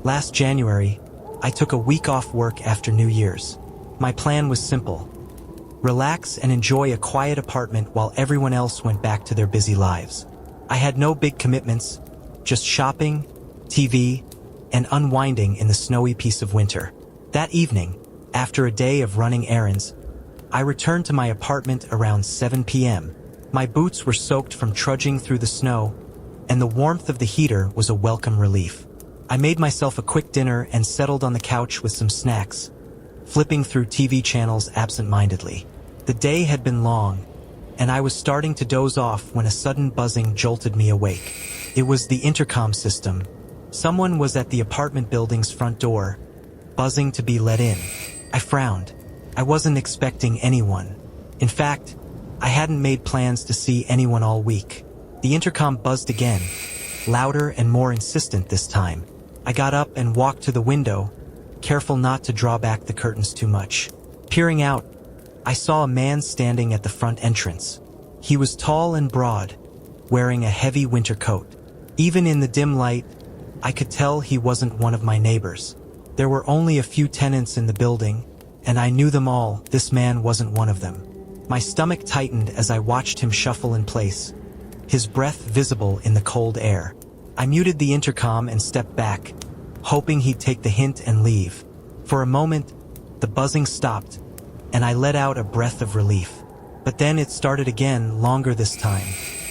Last January, I took a week off work after New Year's. My plan was simple: relax and enjoy a quiet apartment while everyone else went back to their busy lives. I had no big commitments, just shopping, TV, and unwinding in the snowy peace of winter. That evening, after a day of running errands, I returned to my apartment around 7 p.m. My boots were soaked from trudging through the snow, and the warmth of the heater was a welcome relief. I made myself a quick dinner and settled on the couch with some snacks, flipping through TV channels absent-mindedly. The day had been long, and I was starting to doze off when a sudden buzzing jolted me awake. It was the intercom system. Someone was at the apartment building's front door, buzzing to be let in. I frowned. I wasn't expecting anyone. In fact, I hadn't made plans to see anyone all week. The intercom buzzed again, louder and more insistent this time. I got up and walked to the window, careful not to draw back the curtains too much. Peering out, I saw a man standing at the front entrance. He was tall and broad, wearing a heavy winter coat. Even in the dim light, I could tell he wasn't one of my neighbors. There were only a few tenants in the building, and I knew them all. This man wasn't one of them. My stomach tightened as I watched him shuffle in place, his breath visible in the cold air. I muted the intercom and stepped back, hoping he'd take the hint and leave. For a moment, the buzzing stopped, and I let out a breath of relief. But then it started again, longer this time.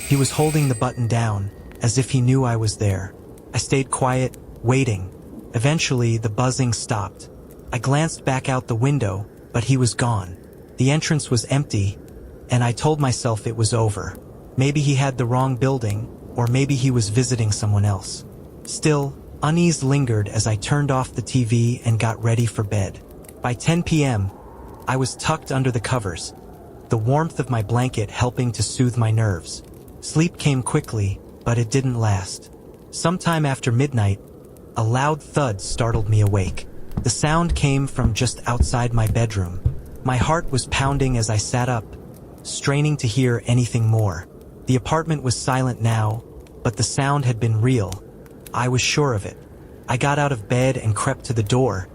He was holding the button down, as if he knew I was there. I stayed quiet, waiting. Eventually, the buzzing stopped. I glanced back out the window, but he was gone. The entrance was empty, and I told myself it was over. Maybe he had the wrong building, or maybe he was visiting someone else. Still, unease lingered as I turned off the TV and got ready for bed. By 10 p.m., I was tucked under the covers, the warmth of my blanket helping to soothe my nerves. Sleep came quickly, but it didn't last. Sometime after midnight, a loud thud startled me awake. The sound came from just outside my bedroom. My heart was pounding as I sat up, straining to hear anything more. The apartment was silent now, but the sound had been real. I was sure of it. I got out of bed and crept to the door,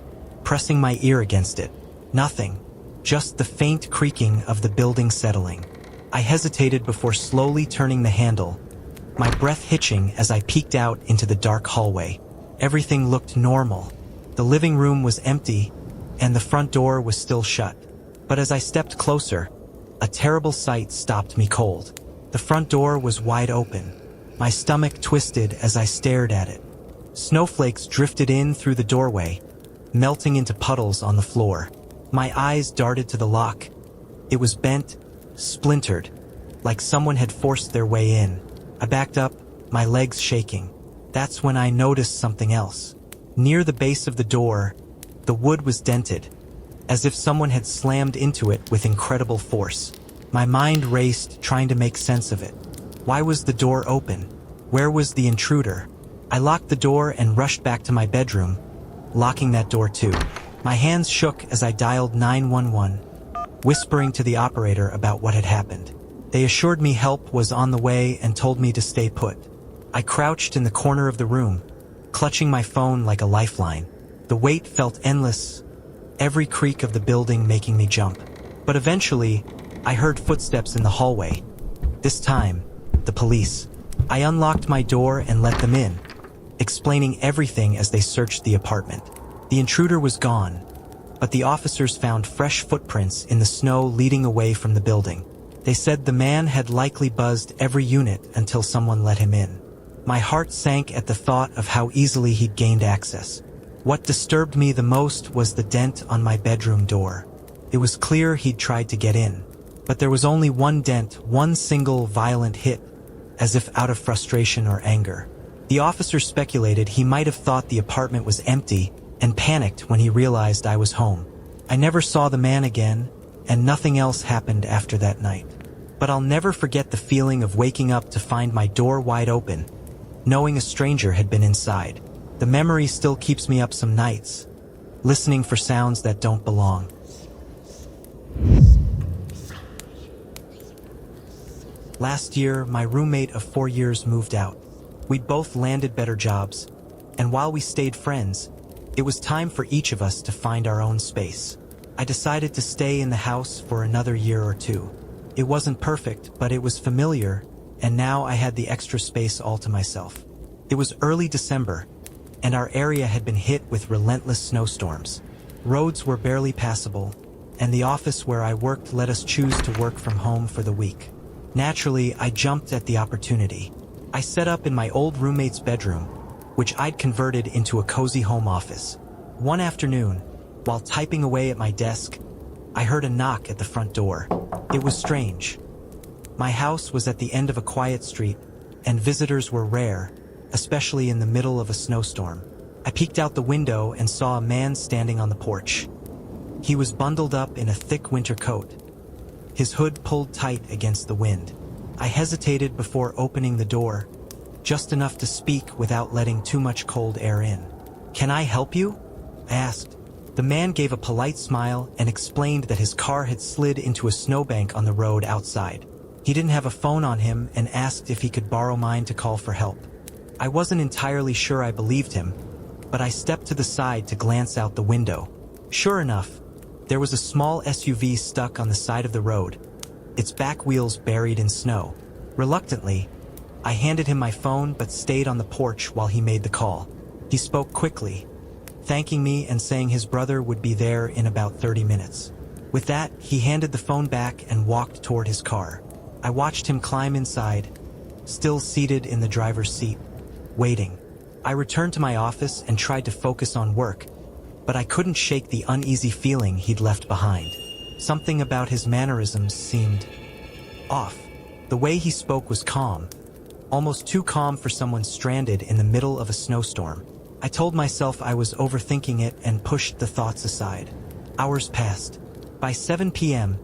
pressing my ear against it. Nothing, just the faint creaking of the building settling. I hesitated before slowly turning the handle, my breath hitching as I peeked out into the dark hallway. Everything looked normal. The living room was empty, and the front door was still shut. But as I stepped closer, a terrible sight stopped me cold. The front door was wide open. My stomach twisted as I stared at it. Snowflakes drifted in through the doorway, melting into puddles on the floor. My eyes darted to the lock. It was bent, splintered, like someone had forced their way in. I backed up, my legs shaking. That's when I noticed something else. Near the base of the door, the wood was dented, as if someone had slammed into it with incredible force. My mind raced, trying to make sense of it. Why was the door open? Where was the intruder? I locked the door and rushed back to my bedroom, locking that door too. My hands shook as I dialed 911, whispering to the operator about what had happened. They assured me help was on the way and told me to stay put. I crouched in the corner of the room, clutching my phone like a lifeline. The wait felt endless, every creak of the building making me jump. But eventually, I heard footsteps in the hallway. This time, the police. I unlocked my door and let them in, explaining everything as they searched the apartment. The intruder was gone, but the officers found fresh footprints in the snow leading away from the building. They said the man had likely buzzed every unit until someone let him in. My heart sank at the thought of how easily he'd gained access. What disturbed me the most was the dent on my bedroom door. It was clear he'd tried to get in, but there was only one dent, one single violent hit, as if out of frustration or anger. The officers speculated he might have thought the apartment was empty and panicked when he realized I was home. I never saw the man again, and nothing else happened after that night. But I'll never forget the feeling of waking up to find my door wide open, knowing a stranger had been inside. The memory still keeps me up some nights, listening for sounds that don't belong. Last year, my roommate of 4 years moved out. We'd both landed better jobs, and while we stayed friends, it was time for each of us to find our own space. I decided to stay in the house for another year or two. It wasn't perfect, but it was familiar, and now I had the extra space all to myself. It was early December, and our area had been hit with relentless snowstorms. Roads were barely passable, and the office where I worked let us choose to work from home for the week. Naturally, I jumped at the opportunity. I set up in my old roommate's bedroom, which I'd converted into a cozy home office. One afternoon, while typing away at my desk, I heard a knock at the front door. It was strange. My house was at the end of a quiet street, and visitors were rare, especially in the middle of a snowstorm. I peeked out the window and saw a man standing on the porch. He was bundled up in a thick winter coat, his hood pulled tight against the wind. I hesitated before opening the door, just enough to speak without letting too much cold air in. "Can I help you?" I asked. The man gave a polite smile and explained that his car had slid into a snowbank on the road outside. He didn't have a phone on him and asked if he could borrow mine to call for help. I wasn't entirely sure I believed him, but I stepped to the side to glance out the window. Sure enough, there was a small SUV stuck on the side of the road, its back wheels buried in snow. Reluctantly, I handed him my phone but stayed on the porch while he made the call. He spoke quickly, thanking me and saying his brother would be there in about 30 minutes. With that, he handed the phone back and walked toward his car. I watched him climb inside, still seated in the driver's seat, waiting. I returned to my office and tried to focus on work, but I couldn't shake the uneasy feeling he'd left behind. Something about his mannerisms seemed off. The way he spoke was calm, almost too calm for someone stranded in the middle of a snowstorm. I told myself I was overthinking it and pushed the thoughts aside. Hours passed. By 7 p.m.,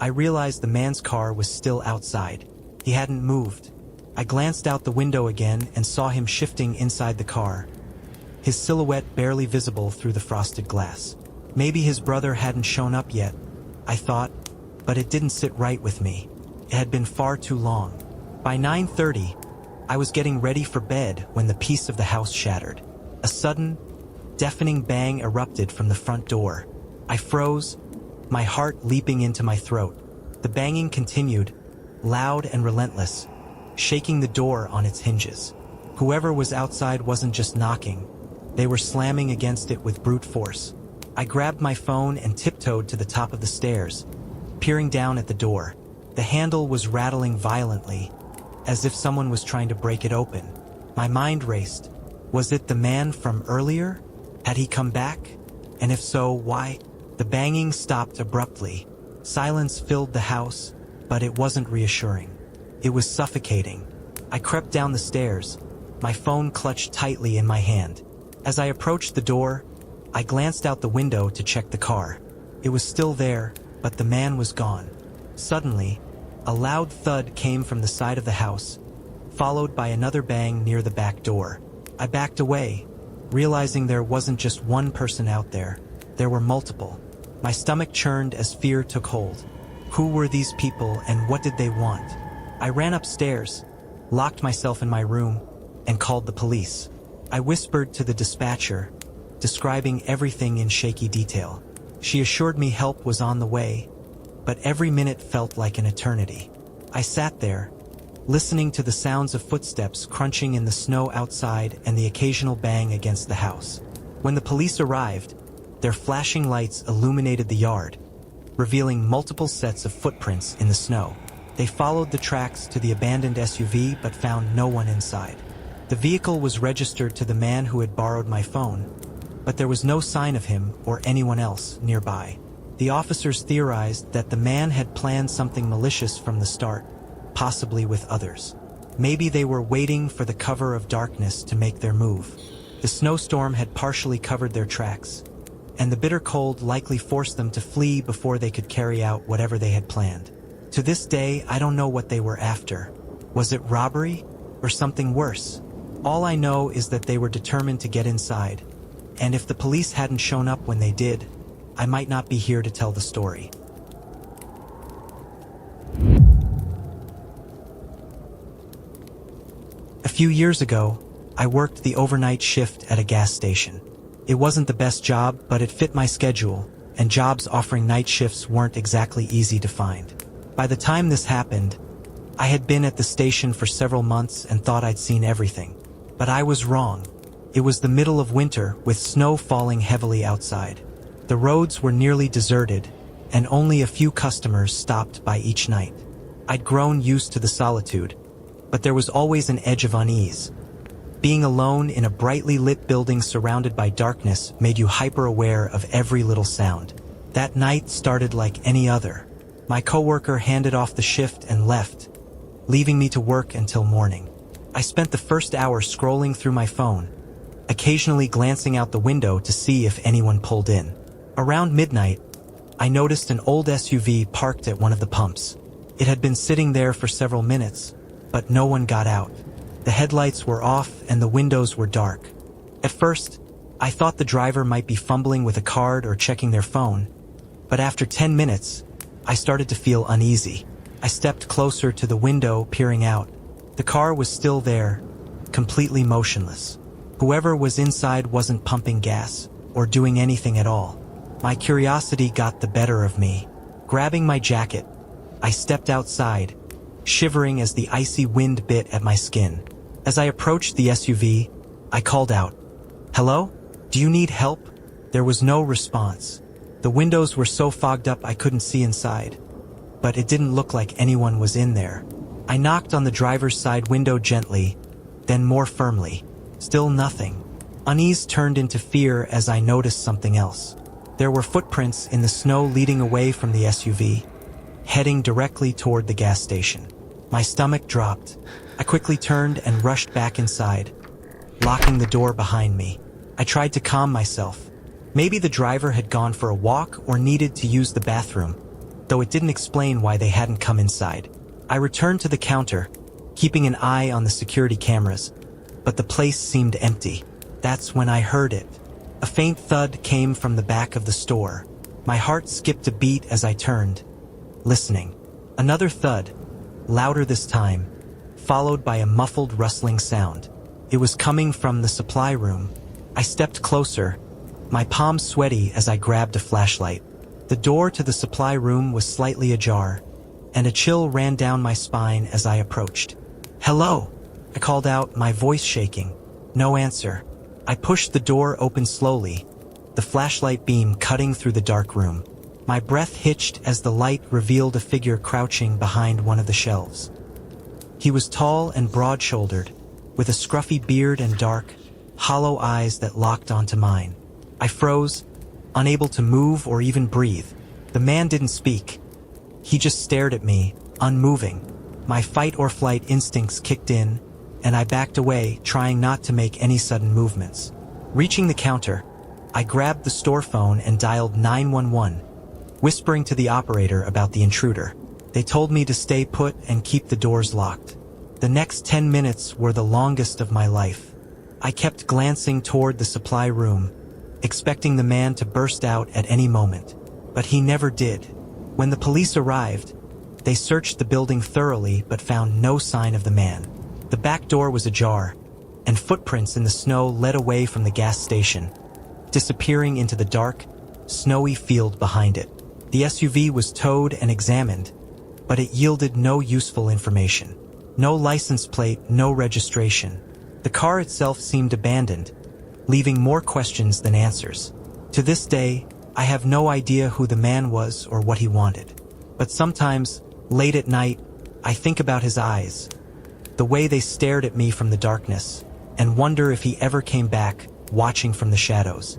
I realized the man's car was still outside. He hadn't moved. I glanced out the window again and saw him shifting inside the car, his silhouette barely visible through the frosted glass. Maybe his brother hadn't shown up yet, I thought, but it didn't sit right with me. It had been far too long. By 9:30, I was getting ready for bed when the peace of the house shattered. A sudden, deafening bang erupted from the front door. I froze, my heart leaping into my throat. The banging continued, loud and relentless, shaking the door on its hinges. Whoever was outside wasn't just knocking, they were slamming against it with brute force. I grabbed my phone and tiptoed to the top of the stairs, peering down at the door. The handle was rattling violently, as if someone was trying to break it open. My mind raced. Was it the man from earlier? Had he come back? And if so, why? The banging stopped abruptly. Silence filled the house, but it wasn't reassuring. It was suffocating. I crept down the stairs, my phone clutched tightly in my hand. As I approached the door, I glanced out the window to check the car. It was still there, but the man was gone. Suddenly, a loud thud came from the side of the house, followed by another bang near the back door. I backed away, realizing there wasn't just one person out there. There were multiple. My stomach churned as fear took hold. Who were these people and what did they want? I ran upstairs, locked myself in my room, and called the police. I whispered to the dispatcher, describing everything in shaky detail. She assured me help was on the way, but every minute felt like an eternity. I sat there, listening to the sounds of footsteps crunching in the snow outside and the occasional bang against the house. When the police arrived, their flashing lights illuminated the yard, revealing multiple sets of footprints in the snow. They followed the tracks to the abandoned SUV but found no one inside. The vehicle was registered to the man who had borrowed my phone, but there was no sign of him or anyone else nearby. The officers theorized that the man had planned something malicious from the start, possibly with others. Maybe they were waiting for the cover of darkness to make their move. The snowstorm had partially covered their tracks, and the bitter cold likely forced them to flee before they could carry out whatever they had planned. To this day, I don't know what they were after. Was it robbery or something worse? All I know is that they were determined to get inside, and if the police hadn't shown up when they did, I might not be here to tell the story. A few years ago, I worked the overnight shift at a gas station. It wasn't the best job, but it fit my schedule, and jobs offering night shifts weren't exactly easy to find. By the time this happened, I had been at the station for several months and thought I'd seen everything. But I was wrong. It was the middle of winter, with snow falling heavily outside. The roads were nearly deserted, and only a few customers stopped by each night. I'd grown used to the solitude, but there was always an edge of unease. Being alone in a brightly lit building surrounded by darkness made you hyper-aware of every little sound. That night started like any other. My coworker handed off the shift and left, leaving me to work until morning. I spent the first hour scrolling through my phone, occasionally glancing out the window to see if anyone pulled in. Around midnight, I noticed an old SUV parked at one of the pumps. It had been sitting there for several minutes, but no one got out. The headlights were off and the windows were dark. At first, I thought the driver might be fumbling with a card or checking their phone, but after 10 minutes, I started to feel uneasy. I stepped closer to the window, peering out. The car was still there, completely motionless. Whoever was inside wasn't pumping gas or doing anything at all. My curiosity got the better of me. Grabbing my jacket, I stepped outside, shivering as the icy wind bit at my skin. As I approached the SUV, I called out, "Hello? Do you need help?" There was no response. The windows were so fogged up I couldn't see inside, but it didn't look like anyone was in there. I knocked on the driver's side window gently, then more firmly. Still nothing. Unease turned into fear as I noticed something else. There were footprints in the snow leading away from the SUV, heading directly toward the gas station. My stomach dropped. I quickly turned and rushed back inside, locking the door behind me. I tried to calm myself. Maybe the driver had gone for a walk or needed to use the bathroom, though it didn't explain why they hadn't come inside. I returned to the counter, keeping an eye on the security cameras, but the place seemed empty. That's when I heard it. A faint thud came from the back of the store. My heart skipped a beat as I turned, listening. Another thud, louder this time, followed by a muffled rustling sound. It was coming from the supply room. I stepped closer, my palms sweaty as I grabbed a flashlight. The door to the supply room was slightly ajar, and a chill ran down my spine as I approached. "Hello!" I called out, my voice shaking. No answer. I pushed the door open slowly, the flashlight beam cutting through the dark room. My breath hitched as the light revealed a figure crouching behind one of the shelves. He was tall and broad-shouldered, with a scruffy beard and dark, hollow eyes that locked onto mine. I froze, unable to move or even breathe. The man didn't speak. He just stared at me, unmoving. My fight-or-flight instincts kicked in, and I backed away, trying not to make any sudden movements. Reaching the counter, I grabbed the store phone and dialed 911, whispering to the operator about the intruder. They told me to stay put and keep the doors locked. The next 10 minutes were the longest of my life. I kept glancing toward the supply room, expecting the man to burst out at any moment, but he never did. When the police arrived, they searched the building thoroughly but found no sign of the man. The back door was ajar, and footprints in the snow led away from the gas station, disappearing into the dark, snowy field behind it. The SUV was towed and examined, but it yielded no useful information. No license plate, no registration. The car itself seemed abandoned, leaving more questions than answers. To this day, I have no idea who the man was or what he wanted. But sometimes, late at night, I think about his eyes, the way they stared at me from the darkness, and wonder if he ever came back, watching from the shadows.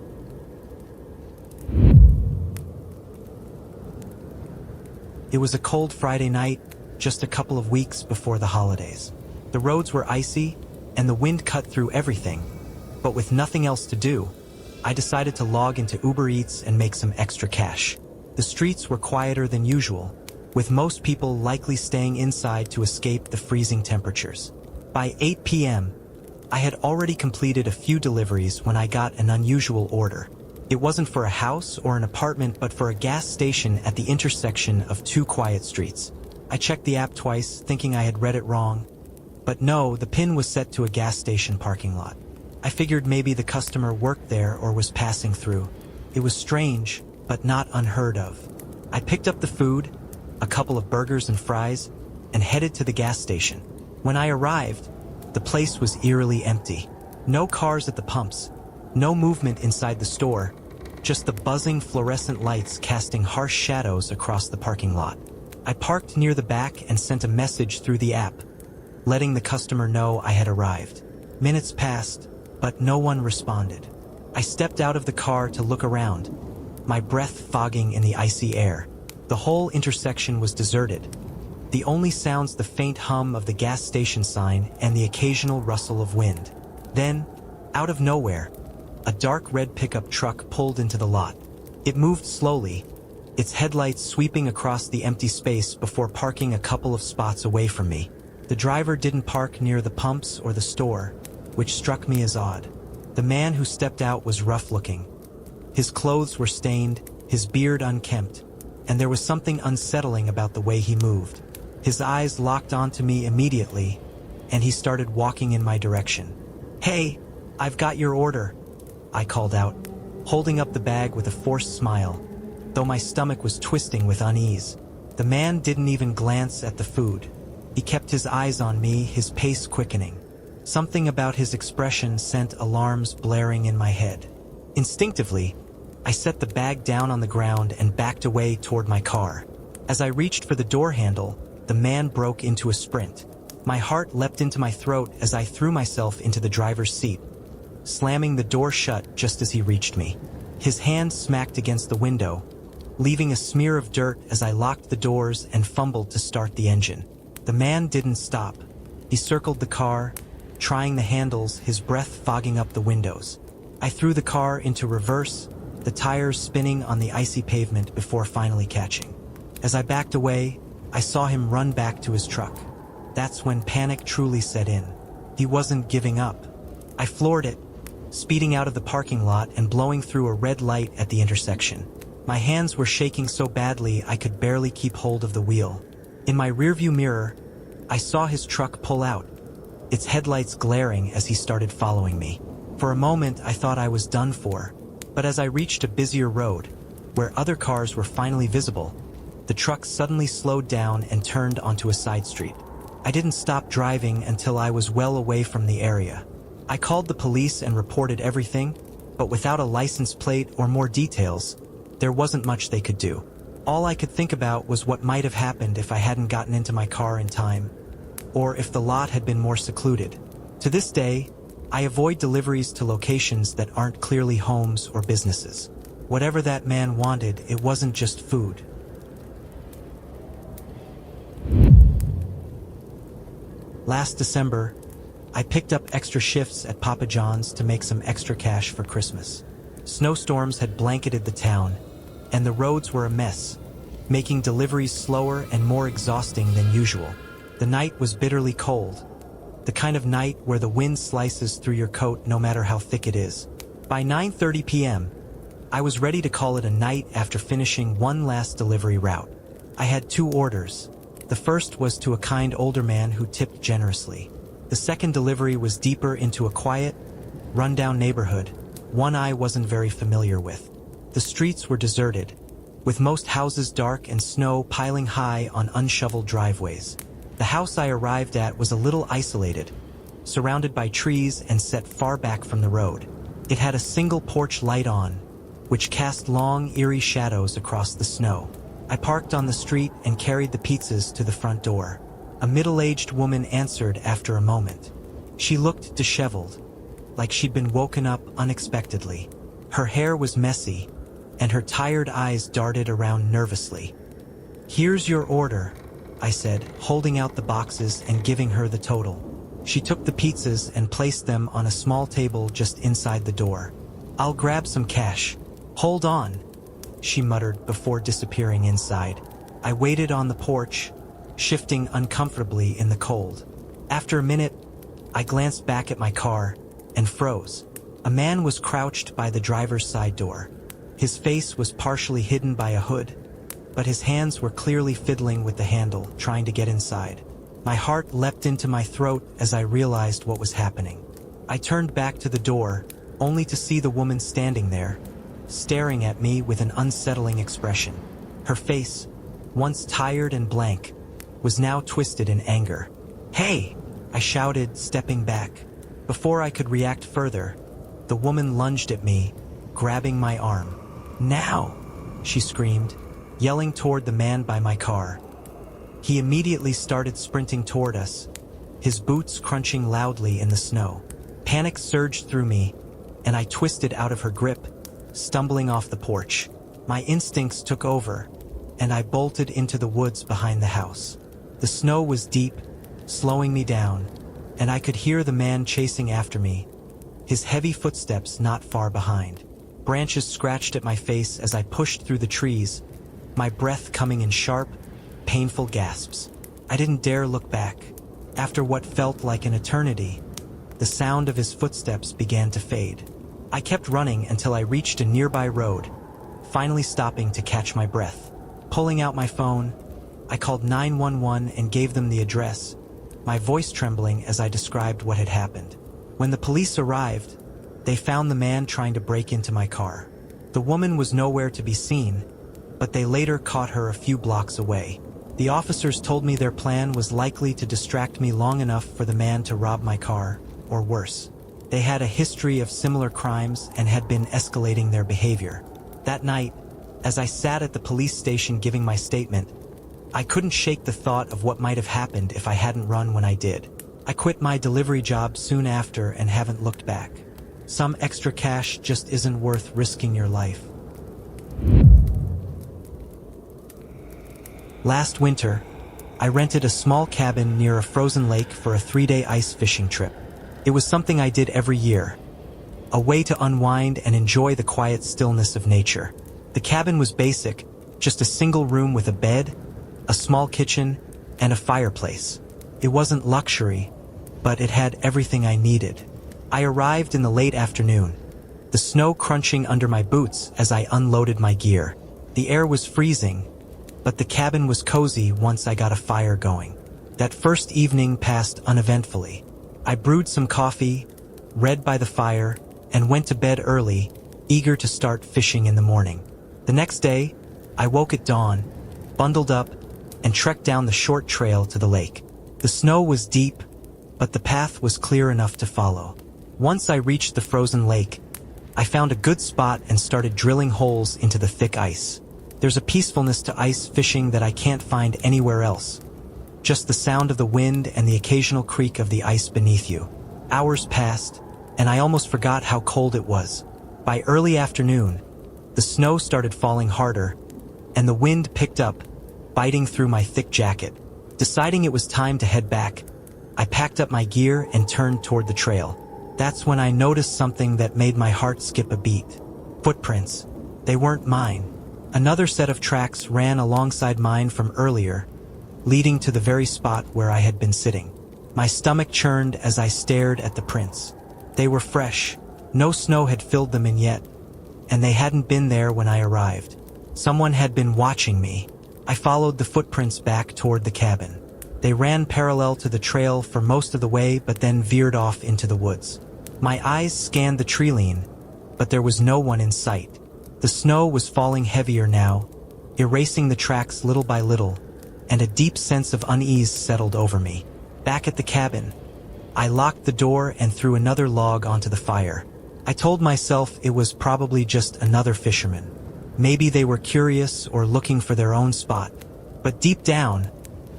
It was a cold Friday night, just a couple of weeks before the holidays. The roads were icy, and the wind cut through everything. But with nothing else to do, I decided to log into Uber Eats and make some extra cash. The streets were quieter than usual, with most people likely staying inside to escape the freezing temperatures. By 8 p.m., I had already completed a few deliveries when I got an unusual order. It wasn't for a house or an apartment, but for a gas station at the intersection of two quiet streets. I checked the app twice, thinking I had read it wrong, But no, the pin was set to a gas station parking lot. I figured maybe the customer worked there or was passing through. It was strange, but not unheard of. I picked up the food, a couple of burgers and fries, and headed to the gas station. When I arrived, the place was eerily empty. No cars at the pumps, no movement inside the store, just the buzzing fluorescent lights casting harsh shadows across the parking lot. I parked near the back and sent a message through the app, letting the customer know I had arrived. Minutes passed, but no one responded. I stepped out of the car to look around, my breath fogging in the icy air. The whole intersection was deserted. The only sounds the faint hum of the gas station sign and the occasional rustle of wind. Then, out of nowhere, a dark red pickup truck pulled into the lot. It moved slowly, its headlights sweeping across the empty space before parking a couple of spots away from me. The driver didn't park near the pumps or the store, which struck me as odd. The man who stepped out was rough-looking. His clothes were stained, his beard unkempt, and there was something unsettling about the way he moved. His eyes locked onto me immediately, and he started walking in my direction. "Hey, I've got your order," I called out, holding up the bag with a forced smile, though my stomach was twisting with unease. The man didn't even glance at the food. He kept his eyes on me, his pace quickening. Something about his expression sent alarms blaring in my head. Instinctively, I set the bag down on the ground and backed away toward my car. As I reached for the door handle, the man broke into a sprint. My heart leapt into my throat as I threw myself into the driver's seat, slamming the door shut just as he reached me. His hand smacked against the window, leaving a smear of dirt as I locked the doors and fumbled to start the engine. The man didn't stop. He circled the car, trying the handles, his breath fogging up the windows. I threw the car into reverse, the tires spinning on the icy pavement before finally catching. As I backed away, I saw him run back to his truck. That's when panic truly set in. He wasn't giving up. I floored it, speeding out of the parking lot and blowing through a red light at the intersection. My hands were shaking so badly I could barely keep hold of the wheel. In my rearview mirror, I saw his truck pull out, its headlights glaring as he started following me. For a moment, I thought I was done for, but as I reached a busier road, where other cars were finally visible, the truck suddenly slowed down and turned onto a side street. I didn't stop driving until I was well away from the area. I called the police and reported everything, but without a license plate or more details, there wasn't much they could do. All I could think about was what might have happened if I hadn't gotten into my car in time, or if the lot had been more secluded. To this day, I avoid deliveries to locations that aren't clearly homes or businesses. Whatever that man wanted, it wasn't just food. Last December, I picked up extra shifts at Papa John's to make some extra cash for Christmas. Snowstorms had blanketed the town, and the roads were a mess, making deliveries slower and more exhausting than usual. The night was bitterly cold, the kind of night where the wind slices through your coat no matter how thick it is. By 9:30 p.m., I was ready to call it a night after finishing one last delivery route. I had 2 orders. The first was to a kind older man who tipped generously. The second delivery was deeper into a quiet, rundown neighborhood, one I wasn't very familiar with. The streets were deserted, with most houses dark and snow piling high on unshoveled driveways. The house I arrived at was a little isolated, surrounded by trees and set far back from the road. It had a single porch light on, which cast long, eerie shadows across the snow. I parked on the street and carried the pizzas to the front door. A middle-aged woman answered after a moment. She looked disheveled, like she'd been woken up unexpectedly. Her hair was messy, and her tired eyes darted around nervously. "Here's your order," I said, holding out the boxes and giving her the total. She took the pizzas and placed them on a small table just inside the door. "I'll grab some cash. Hold on," she muttered before disappearing inside. I waited on the porch, shifting uncomfortably in the cold. After a minute, I glanced back at my car and froze. A man was crouched by the driver's side door. His face was partially hidden by a hood, but his hands were clearly fiddling with the handle, trying to get inside. My heart leapt into my throat as I realized what was happening. I turned back to the door, only to see the woman standing there, staring at me with an unsettling expression. Her face, once tired and blank, was now twisted in anger. "Hey!" I shouted, stepping back. Before I could react further, the woman lunged at me, grabbing my arm. "Now!" she screamed, yelling toward the man by my car. He immediately started sprinting toward us, his boots crunching loudly in the snow. Panic surged through me, and I twisted out of her grip, stumbling off the porch. My instincts took over, and I bolted into the woods behind the house. The snow was deep, slowing me down, and I could hear the man chasing after me, his heavy footsteps not far behind. Branches scratched at my face as I pushed through the trees, my breath coming in sharp, painful gasps. I didn't dare look back. After what felt like an eternity, the sound of his footsteps began to fade. I kept running until I reached a nearby road, finally stopping to catch my breath. Pulling out my phone, I called 911 and gave them the address, my voice trembling as I described what had happened. When the police arrived, they found the man trying to break into my car. The woman was nowhere to be seen, but they later caught her a few blocks away. The officers told me their plan was likely to distract me long enough for the man to rob my car, or worse. They had a history of similar crimes and had been escalating their behavior. That night, as I sat at the police station giving my statement, I couldn't shake the thought of what might have happened if I hadn't run when I did. I quit my delivery job soon after and haven't looked back. Some extra cash just isn't worth risking your life. Last winter, I rented a small cabin near a frozen lake for a 3-day ice fishing trip. It was something I did every year, a way to unwind and enjoy the quiet stillness of nature. The cabin was basic, just a single room with a bed, a small kitchen, and a fireplace. It wasn't luxury, but it had everything I needed. I arrived in the late afternoon, the snow crunching under my boots as I unloaded my gear. The air was freezing, but the cabin was cozy once I got a fire going. That first evening passed uneventfully. I brewed some coffee, read by the fire, and went to bed early, eager to start fishing in the morning. The next day, I woke at dawn, bundled up, and trekked down the short trail to the lake. The snow was deep, but the path was clear enough to follow. Once I reached the frozen lake, I found a good spot and started drilling holes into the thick ice. There's a peacefulness to ice fishing that I can't find anywhere else. Just the sound of the wind and the occasional creak of the ice beneath you. Hours passed, and I almost forgot how cold it was. By early afternoon, the snow started falling harder, and the wind picked up, biting through my thick jacket. Deciding it was time to head back, I packed up my gear and turned toward the trail. That's when I noticed something that made my heart skip a beat. Footprints. They weren't mine. Another set of tracks ran alongside mine from earlier, leading to the very spot where I had been sitting. My stomach churned as I stared at the prints. They were fresh, no snow had filled them in yet, and they hadn't been there when I arrived. Someone had been watching me. I followed the footprints back toward the cabin. They ran parallel to the trail for most of the way but then veered off into the woods. My eyes scanned the tree line, but there was no one in sight. The snow was falling heavier now, erasing the tracks little by little, and a deep sense of unease settled over me. Back at the cabin, I locked the door and threw another log onto the fire. I told myself it was probably just another fisherman. Maybe they were curious or looking for their own spot. But deep down,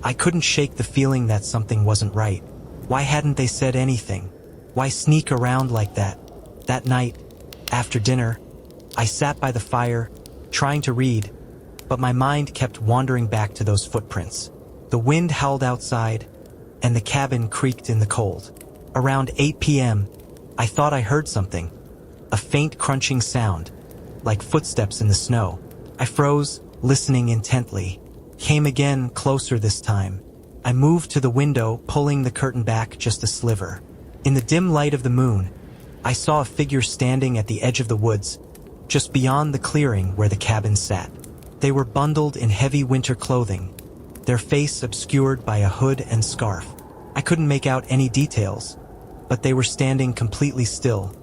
I couldn't shake the feeling that something wasn't right. Why hadn't they said anything? Why sneak around like that? That night, after dinner, I sat by the fire, trying to read, but my mind kept wandering back to those footprints. The wind howled outside, and the cabin creaked in the cold. Around 8 p.m., I thought I heard something. A faint crunching sound, like footsteps in the snow. I froze, listening intently. Came again, closer this time. I moved to the window, pulling the curtain back just a sliver. In the dim light of the moon, I saw a figure standing at the edge of the woods, just beyond the clearing where the cabin sat. They were bundled in heavy winter clothing, their face obscured by a hood and scarf. I couldn't make out any details, but they were standing completely still,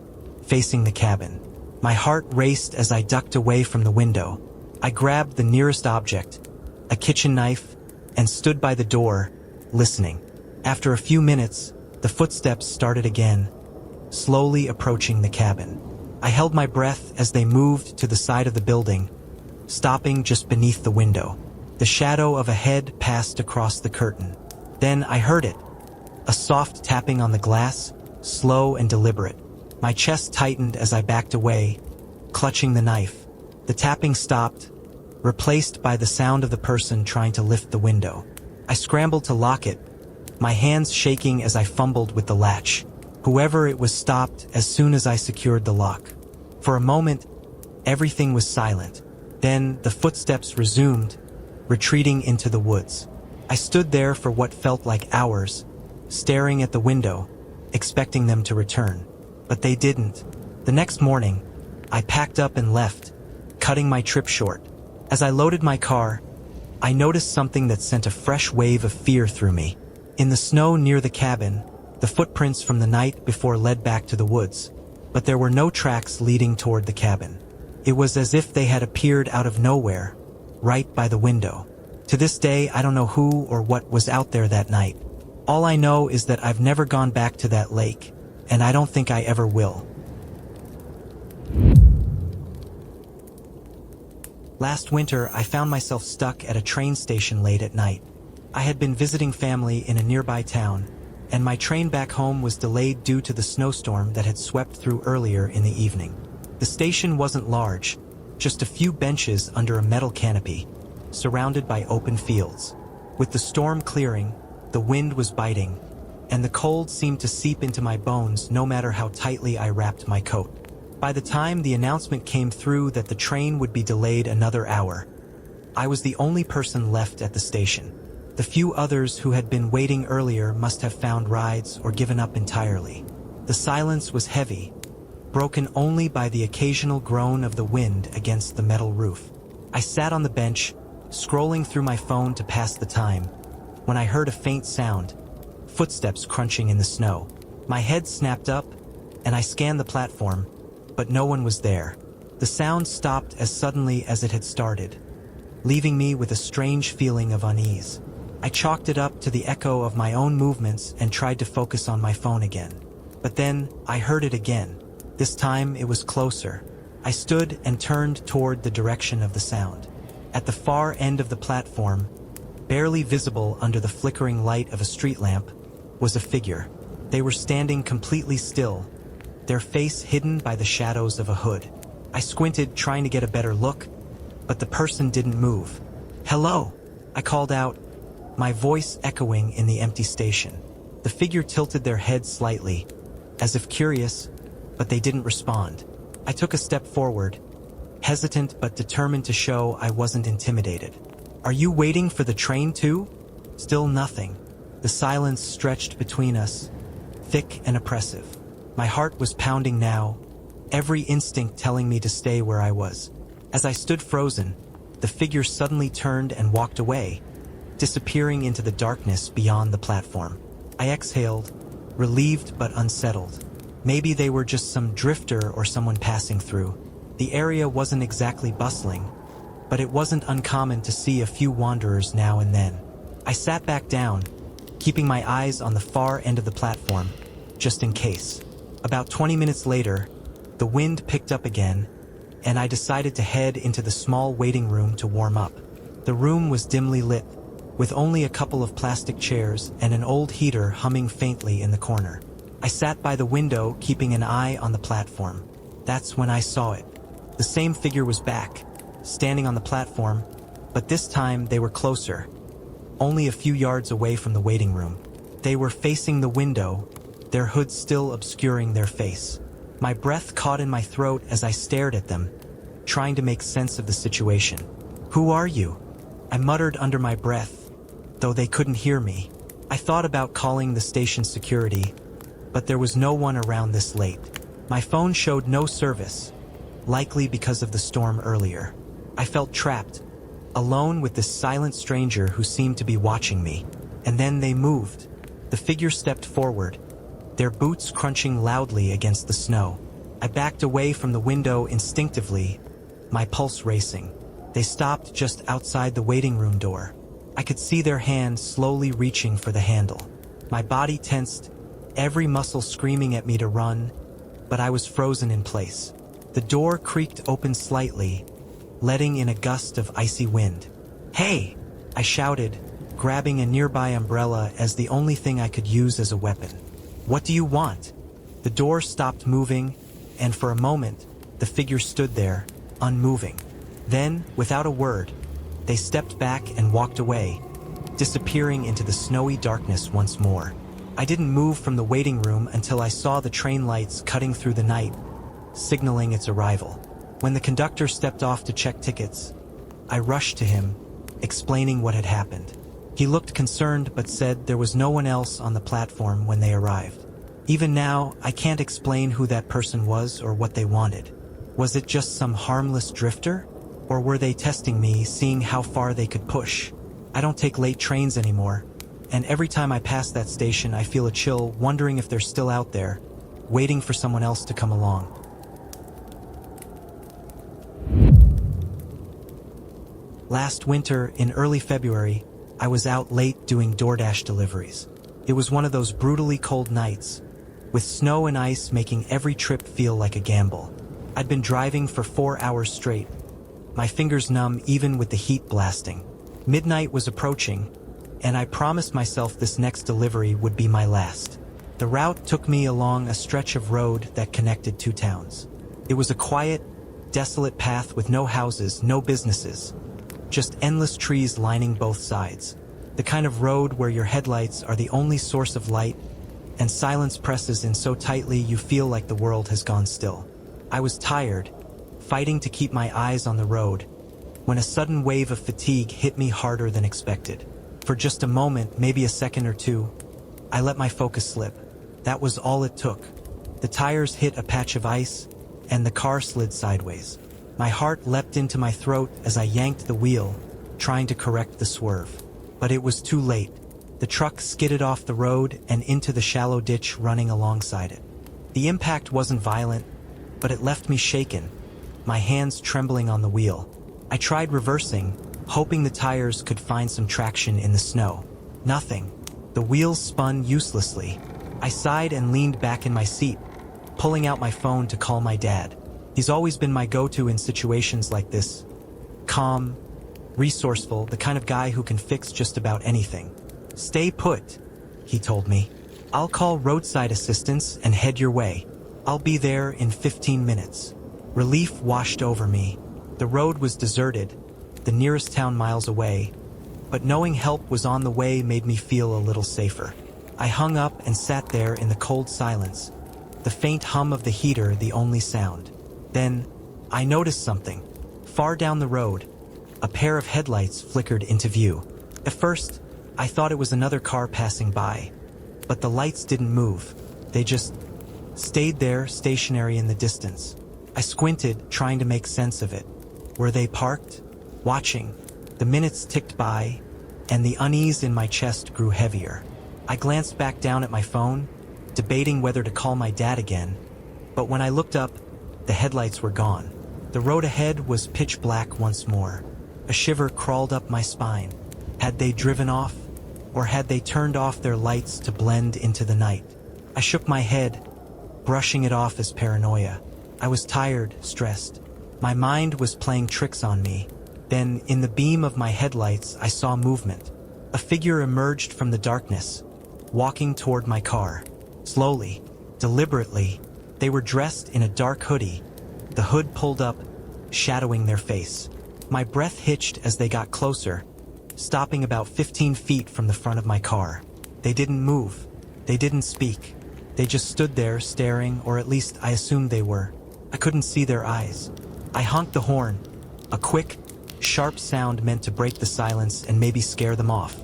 facing the cabin. My heart raced as I ducked away from the window. I grabbed the nearest object, a kitchen knife, and stood by the door, listening. After a few minutes, the footsteps started again, slowly approaching the cabin. I held my breath as they moved to the side of the building, stopping just beneath the window. The shadow of a head passed across the curtain. Then I heard it, a soft tapping on the glass, slow and deliberate. My chest tightened as I backed away, clutching the knife. The tapping stopped, replaced by the sound of the person trying to lift the window. I scrambled to lock it, my hands shaking as I fumbled with the latch. Whoever it was stopped as soon as I secured the lock. For a moment, everything was silent. Then the footsteps resumed, retreating into the woods. I stood there for what felt like hours, staring at the window, expecting them to return. But they didn't. The next morning, I packed up and left, cutting my trip short. As I loaded my car, I noticed something that sent a fresh wave of fear through me. In the snow near the cabin, the footprints from the night before led back to the woods, but there were no tracks leading toward the cabin. It was as if they had appeared out of nowhere, right by the window. To this day, I don't know who or what was out there that night. All I know is that I've never gone back to that lake, and I don't think I ever will. Last winter, I found myself stuck at a train station late at night. I had been visiting family in a nearby town, and my train back home was delayed due to the snowstorm that had swept through earlier in the evening. The station wasn't large, just a few benches under a metal canopy, surrounded by open fields. With the storm clearing, the wind was biting, and the cold seemed to seep into my bones no matter how tightly I wrapped my coat. By the time the announcement came through that the train would be delayed another hour, I was the only person left at the station. The few others who had been waiting earlier must have found rides or given up entirely. The silence was heavy, broken only by the occasional groan of the wind against the metal roof. I sat on the bench, scrolling through my phone to pass the time, when I heard a faint sound, footsteps crunching in the snow. My head snapped up, and I scanned the platform, but no one was there. The sound stopped as suddenly as it had started, leaving me with a strange feeling of unease. I chalked it up to the echo of my own movements and tried to focus on my phone again. But then, I heard it again. This time, it was closer. I stood and turned toward the direction of the sound. At the far end of the platform, barely visible under the flickering light of a street lamp, was a figure. They were standing completely still, their face hidden by the shadows of a hood. I squinted, trying to get a better look, but the person didn't move. "Hello," I called out, my voice echoing in the empty station. The figure tilted their head slightly, as if curious, but they didn't respond. I took a step forward, hesitant but determined to show I wasn't intimidated. "Are you waiting for the train too?" Still nothing. The silence stretched between us, thick and oppressive. My heart was pounding now, every instinct telling me to stay where I was. As I stood frozen, the figure suddenly turned and walked away, disappearing into the darkness beyond the platform. I exhaled, relieved but unsettled. Maybe they were just some drifter or someone passing through. The area wasn't exactly bustling, but it wasn't uncommon to see a few wanderers now and then. I sat back down, keeping my eyes on the far end of the platform, just in case. About 20 minutes later, the wind picked up again, and I decided to head into the small waiting room to warm up. The room was dimly lit, with only a couple of plastic chairs and an old heater humming faintly in the corner. I sat by the window, keeping an eye on the platform. That's when I saw it. The same figure was back, standing on the platform, but this time they were closer, only a few yards away from the waiting room. They were facing the window, their hood still obscuring their face. My breath caught in my throat as I stared at them, trying to make sense of the situation. "Who are you?" I muttered under my breath, though they couldn't hear me. I thought about calling the station security, but there was no one around this late. My phone showed no service, likely because of the storm earlier. I felt trapped, alone with this silent stranger who seemed to be watching me. And then they moved. The figure stepped forward, their boots crunching loudly against the snow. I backed away from the window instinctively, my pulse racing. They stopped just outside the waiting room door. I could see their hand slowly reaching for the handle. My body tensed, every muscle screaming at me to run, but I was frozen in place. The door creaked open slightly, letting in a gust of icy wind. "Hey!" I shouted, grabbing a nearby umbrella as the only thing I could use as a weapon. "What do you want?" The door stopped moving, and for a moment, the figure stood there, unmoving. Then, without a word, they stepped back and walked away, disappearing into the snowy darkness once more. I didn't move from the waiting room until I saw the train lights cutting through the night, signaling its arrival. When the conductor stepped off to check tickets, I rushed to him, explaining what had happened. He looked concerned but said there was no one else on the platform when they arrived. Even now, I can't explain who that person was or what they wanted. Was it just some harmless drifter? Or were they testing me, seeing how far they could push? I don't take late trains anymore, and every time I pass that station I feel a chill, wondering if they're still out there, waiting for someone else to come along. Last winter, in early February, I was out late doing DoorDash deliveries. It was one of those brutally cold nights, with snow and ice making every trip feel like a gamble. I'd been driving for 4 hours straight, my fingers numb even with the heat blasting. Midnight was approaching, and I promised myself this next delivery would be my last. The route took me along a stretch of road that connected two towns. It was a quiet, desolate path with no houses, no businesses, just endless trees lining both sides. The kind of road where your headlights are the only source of light, and silence presses in so tightly you feel like the world has gone still. I was tired, fighting to keep my eyes on the road, when a sudden wave of fatigue hit me harder than expected. For just a moment, maybe a second or two, I let my focus slip. That was all it took. The tires hit a patch of ice, and the car slid sideways. My heart leapt into my throat as I yanked the wheel, trying to correct the swerve. But it was too late. The truck skidded off the road and into the shallow ditch running alongside it. The impact wasn't violent, but it left me shaken, my hands trembling on the wheel. I tried reversing, hoping the tires could find some traction in the snow. Nothing. The wheels spun uselessly. I sighed and leaned back in my seat, pulling out my phone to call my dad. He's always been my go-to in situations like this. Calm, resourceful, the kind of guy who can fix just about anything. "Stay put," he told me. "I'll call roadside assistance and head your way. I'll be there in 15 minutes. Relief washed over me. The road was deserted, the nearest town miles away, but knowing help was on the way made me feel a little safer. I hung up and sat there in the cold silence, the faint hum of the heater the only sound. Then, I noticed something. Far down the road, a pair of headlights flickered into view. At first, I thought it was another car passing by, but the lights didn't move. They just stayed there, stationary in the distance. I squinted, trying to make sense of it. Were they parked? Watching. The minutes ticked by, and the unease in my chest grew heavier. I glanced back down at my phone, debating whether to call my dad again, but when I looked up, the headlights were gone. The road ahead was pitch black once more. A shiver crawled up my spine. Had they driven off? Or had they turned off their lights to blend into the night? I shook my head, brushing it off as paranoia. I was tired, stressed. My mind was playing tricks on me. Then, in the beam of my headlights, I saw movement. A figure emerged from the darkness, walking toward my car. Slowly, deliberately, they were dressed in a dark hoodie, the hood pulled up, shadowing their face. My breath hitched as they got closer, stopping about 15 feet from the front of my car. They didn't move. They didn't speak. They just stood there staring, or at least I assumed they were. I couldn't see their eyes. I honked the horn, a quick, sharp sound meant to break the silence and maybe scare them off.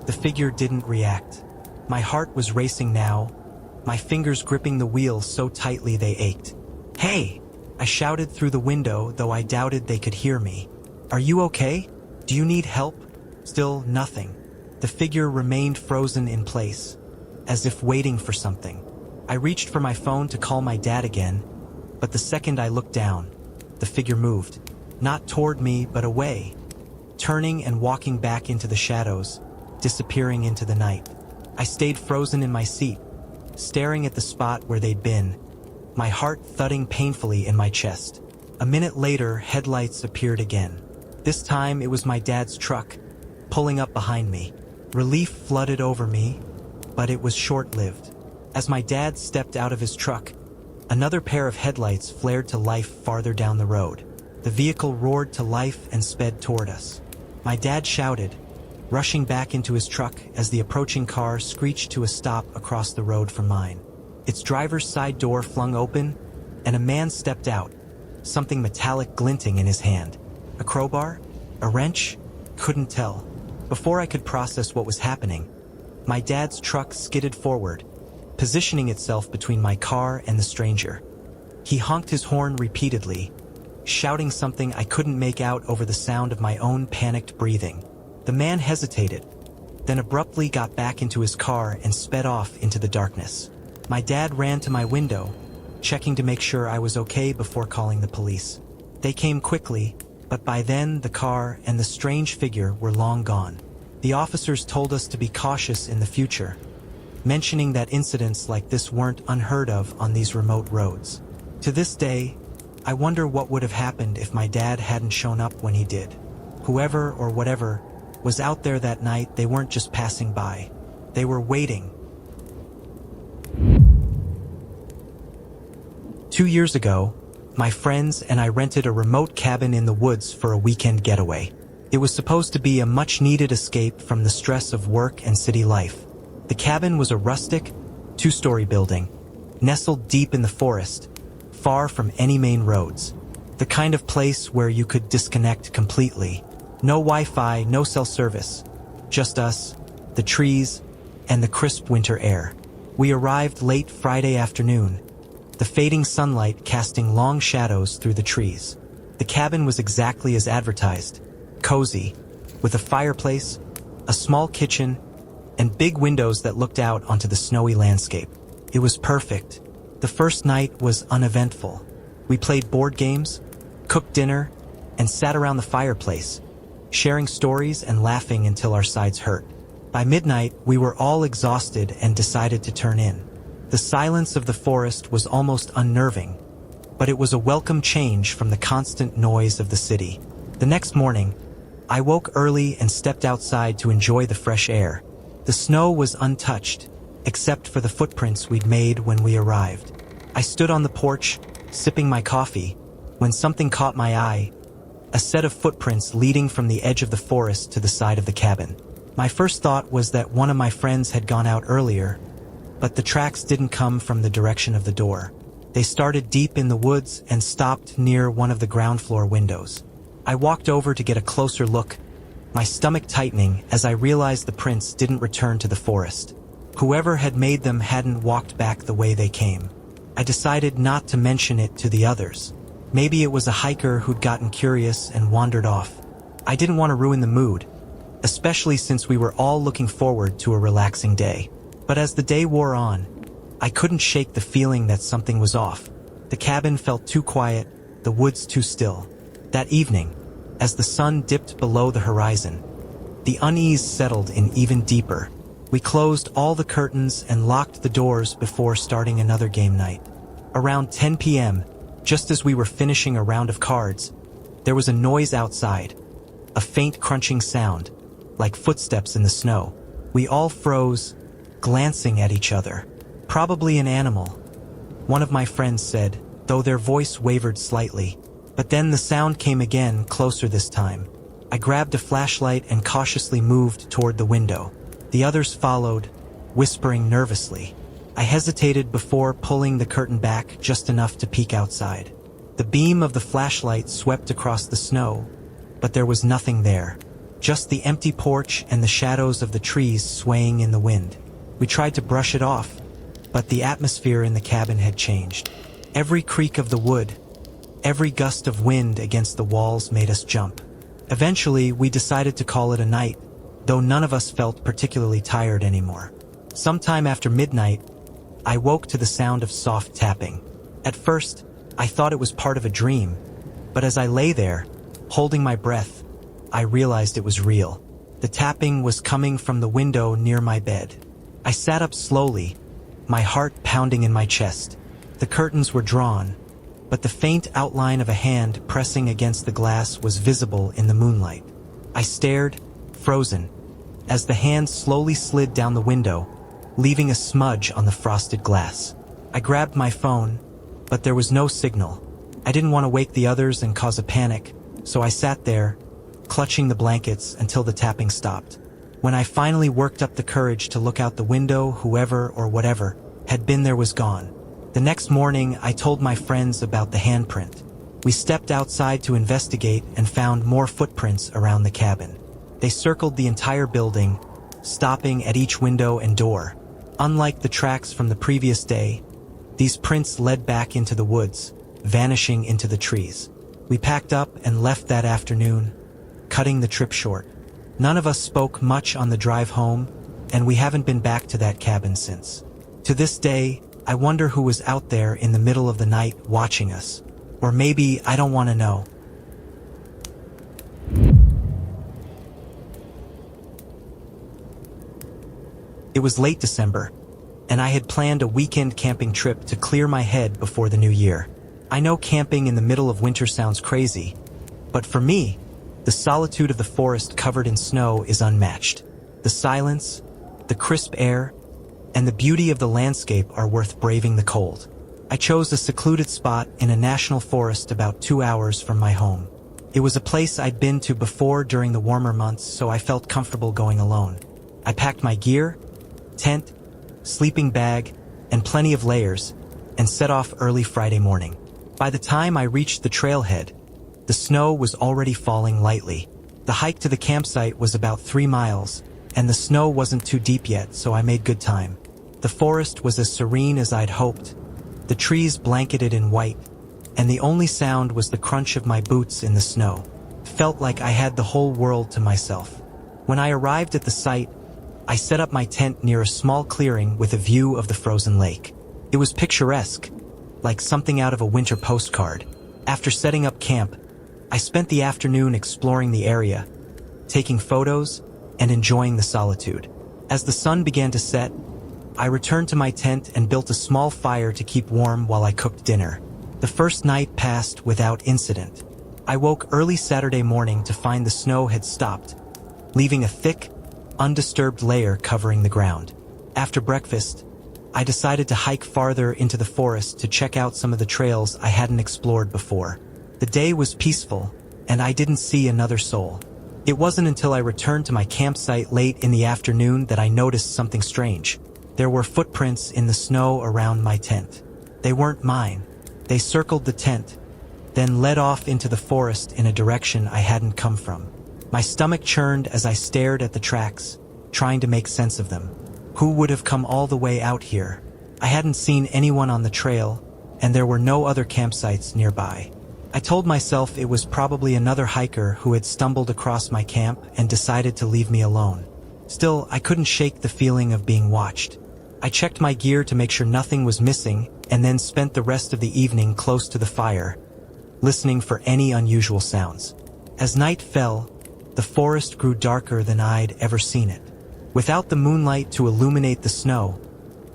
The figure didn't react. My heart was racing now, my fingers gripping the wheel so tightly they ached. "Hey!" I shouted through the window, though I doubted they could hear me. "Are you okay?" "Do you need help?" Still nothing. The figure remained frozen in place, as if waiting for something. I reached for my phone to call my dad again, but the second I looked down, the figure moved. Not toward me, but away, turning and walking back into the shadows, disappearing into the night. I stayed frozen in my seat, staring at the spot where they'd been, my heart thudding painfully in my chest. A minute later, headlights appeared again. This time it was my dad's truck, pulling up behind me. Relief flooded over me, but it was short-lived. As my dad stepped out of his truck, another pair of headlights flared to life farther down the road. The vehicle roared to life and sped toward us. My dad shouted, rushing back into his truck as the approaching car screeched to a stop across the road from mine. Its driver's side door flung open, and a man stepped out, something metallic glinting in his hand. A crowbar? A wrench? Couldn't tell. Before I could process what was happening, my dad's truck skidded forward, positioning itself between my car and the stranger. He honked his horn repeatedly, shouting something I couldn't make out over the sound of my own panicked breathing. The man hesitated, then abruptly got back into his car and sped off into the darkness. My dad ran to my window, checking to make sure I was okay before calling the police. They came quickly, but by then the car and the strange figure were long gone. The officers told us to be cautious in the future, mentioning that incidents like this weren't unheard of on these remote roads. To this day, I wonder what would have happened if my dad hadn't shown up when he did. Whoever or whatever was out there that night, they weren't just passing by. They were waiting. 2 years ago, my friends and I rented a remote cabin in the woods for a weekend getaway. It was supposed to be a much-needed escape from the stress of work and city life. The cabin was a rustic, 2-story building, nestled deep in the forest, far from any main roads. The kind of place where you could disconnect completely. No Wi-Fi, no cell service. Just us, the trees, and the crisp winter air. We arrived late Friday afternoon, the fading sunlight casting long shadows through the trees. The cabin was exactly as advertised. Cozy, with a fireplace, a small kitchen, and big windows that looked out onto the snowy landscape. It was perfect. The first night was uneventful. We played board games, cooked dinner, and sat around the fireplace, sharing stories and laughing until our sides hurt. By midnight, we were all exhausted and decided to turn in. The silence of the forest was almost unnerving, but it was a welcome change from the constant noise of the city. The next morning, I woke early and stepped outside to enjoy the fresh air. The snow was untouched, except for the footprints we'd made when we arrived. I stood on the porch, sipping my coffee, when something caught my eye, a set of footprints leading from the edge of the forest to the side of the cabin. My first thought was that one of my friends had gone out earlier, but the tracks didn't come from the direction of the door. They started deep in the woods and stopped near one of the ground floor windows. I walked over to get a closer look, my stomach tightening as I realized the prints didn't return to the forest. Whoever had made them hadn't walked back the way they came. I decided not to mention it to the others. Maybe it was a hiker who'd gotten curious and wandered off. I didn't want to ruin the mood, especially since we were all looking forward to a relaxing day. But as the day wore on, I couldn't shake the feeling that something was off. The cabin felt too quiet, the woods too still. That evening, as the sun dipped below the horizon, the unease settled in even deeper. We closed all the curtains and locked the doors before starting another game night. Around 10 p.m., just as we were finishing a round of cards, there was a noise outside, a faint crunching sound, like footsteps in the snow. We all froze, glancing at each other. Probably an animal, one of my friends said, though their voice wavered slightly. But then the sound came again, closer this time. I grabbed a flashlight and cautiously moved toward the window. The others followed, whispering nervously. I hesitated before pulling the curtain back just enough to peek outside. The beam of the flashlight swept across the snow, but there was nothing there. Just the empty porch and the shadows of the trees swaying in the wind. We tried to brush it off, but the atmosphere in the cabin had changed. Every creak of the wood, every gust of wind against the walls made us jump. Eventually, we decided to call it a night, though none of us felt particularly tired anymore. Sometime after midnight, I woke to the sound of soft tapping. At first, I thought it was part of a dream, but as I lay there, holding my breath, I realized it was real. The tapping was coming from the window near my bed. I sat up slowly, my heart pounding in my chest. The curtains were drawn, but the faint outline of a hand pressing against the glass was visible in the moonlight. I stared, frozen, as the hand slowly slid down the window, leaving a smudge on the frosted glass. I grabbed my phone, but there was no signal. I didn't want to wake the others and cause a panic, so I sat there, clutching the blankets until the tapping stopped. When I finally worked up the courage to look out the window, whoever or whatever had been there was gone. The next morning, I told my friends about the handprint. We stepped outside to investigate and found more footprints around the cabin. They circled the entire building, stopping at each window and door. Unlike the tracks from the previous day, these prints led back into the woods, vanishing into the trees. We packed up and left that afternoon, cutting the trip short. None of us spoke much on the drive home, and we haven't been back to that cabin since. To this day, I wonder who was out there in the middle of the night watching us. Or maybe I don't want to know. It was late December, and I had planned a weekend camping trip to clear my head before the new year. I know camping in the middle of winter sounds crazy, but for me, the solitude of the forest covered in snow is unmatched. The silence, the crisp air, and the beauty of the landscape are worth braving the cold. I chose a secluded spot in a national forest about 2 hours from my home. It was a place I'd been to before during the warmer months, so I felt comfortable going alone. I packed my gear, tent, sleeping bag, and plenty of layers, and set off early Friday morning. By the time I reached the trailhead, the snow was already falling lightly. The hike to the campsite was about 3 miles, and the snow wasn't too deep yet, so I made good time. The forest was as serene as I'd hoped, the trees blanketed in white, and the only sound was the crunch of my boots in the snow. It felt like I had the whole world to myself. When I arrived at the site, I set up my tent near a small clearing with a view of the frozen lake. It was picturesque, like something out of a winter postcard. After setting up camp, I spent the afternoon exploring the area, taking photos and enjoying the solitude. As the sun began to set, I returned to my tent and built a small fire to keep warm while I cooked dinner. The first night passed without incident. I woke early Saturday morning to find the snow had stopped, leaving a thick, undisturbed layer covering the ground. After breakfast, I decided to hike farther into the forest to check out some of the trails I hadn't explored before. The day was peaceful, and I didn't see another soul. It wasn't until I returned to my campsite late in the afternoon that I noticed something strange. There were footprints in the snow around my tent. They weren't mine. They circled the tent, then led off into the forest in a direction I hadn't come from. My stomach churned as I stared at the tracks, trying to make sense of them. Who would have come all the way out here? I hadn't seen anyone on the trail, and there were no other campsites nearby. I told myself it was probably another hiker who had stumbled across my camp and decided to leave me alone. Still, I couldn't shake the feeling of being watched. I checked my gear to make sure nothing was missing, and then spent the rest of the evening close to the fire, listening for any unusual sounds. As night fell, the forest grew darker than I'd ever seen it. Without the moonlight to illuminate the snow,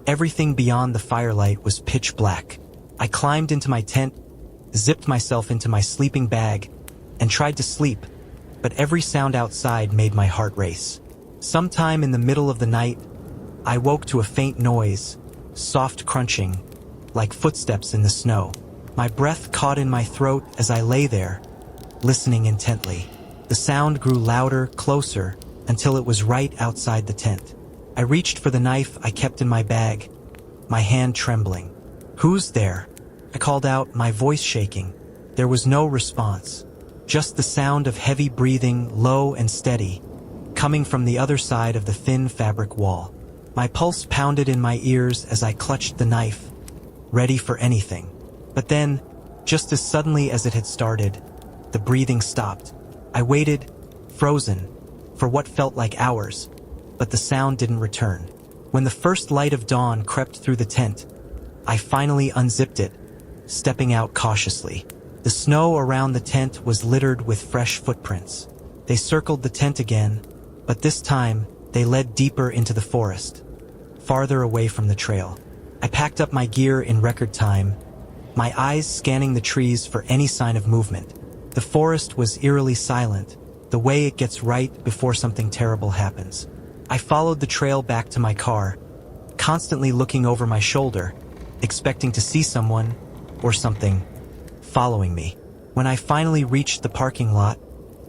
everything beyond the firelight was pitch black. I climbed into my tent, zipped myself into my sleeping bag, and tried to sleep, but every sound outside made my heart race. Sometime in the middle of the night, I woke to a faint noise, soft crunching, like footsteps in the snow. My breath caught in my throat as I lay there, listening intently. The sound grew louder, closer, until it was right outside the tent. I reached for the knife I kept in my bag, my hand trembling. "Who's there?" I called out, my voice shaking. There was no response, just the sound of heavy breathing, low and steady, coming from the other side of the thin fabric wall. My pulse pounded in my ears as I clutched the knife, ready for anything. But then, just as suddenly as it had started, the breathing stopped. I waited, frozen, for what felt like hours, but the sound didn't return. When the first light of dawn crept through the tent, I finally unzipped it, stepping out cautiously. The snow around the tent was littered with fresh footprints. They circled the tent again, but this time they led deeper into the forest, farther away from the trail. I packed up my gear in record time, my eyes scanning the trees for any sign of movement. The forest was eerily silent, the way it gets right before something terrible happens. I followed the trail back to my car, constantly looking over my shoulder, expecting to see someone, or something, following me. When I finally reached the parking lot,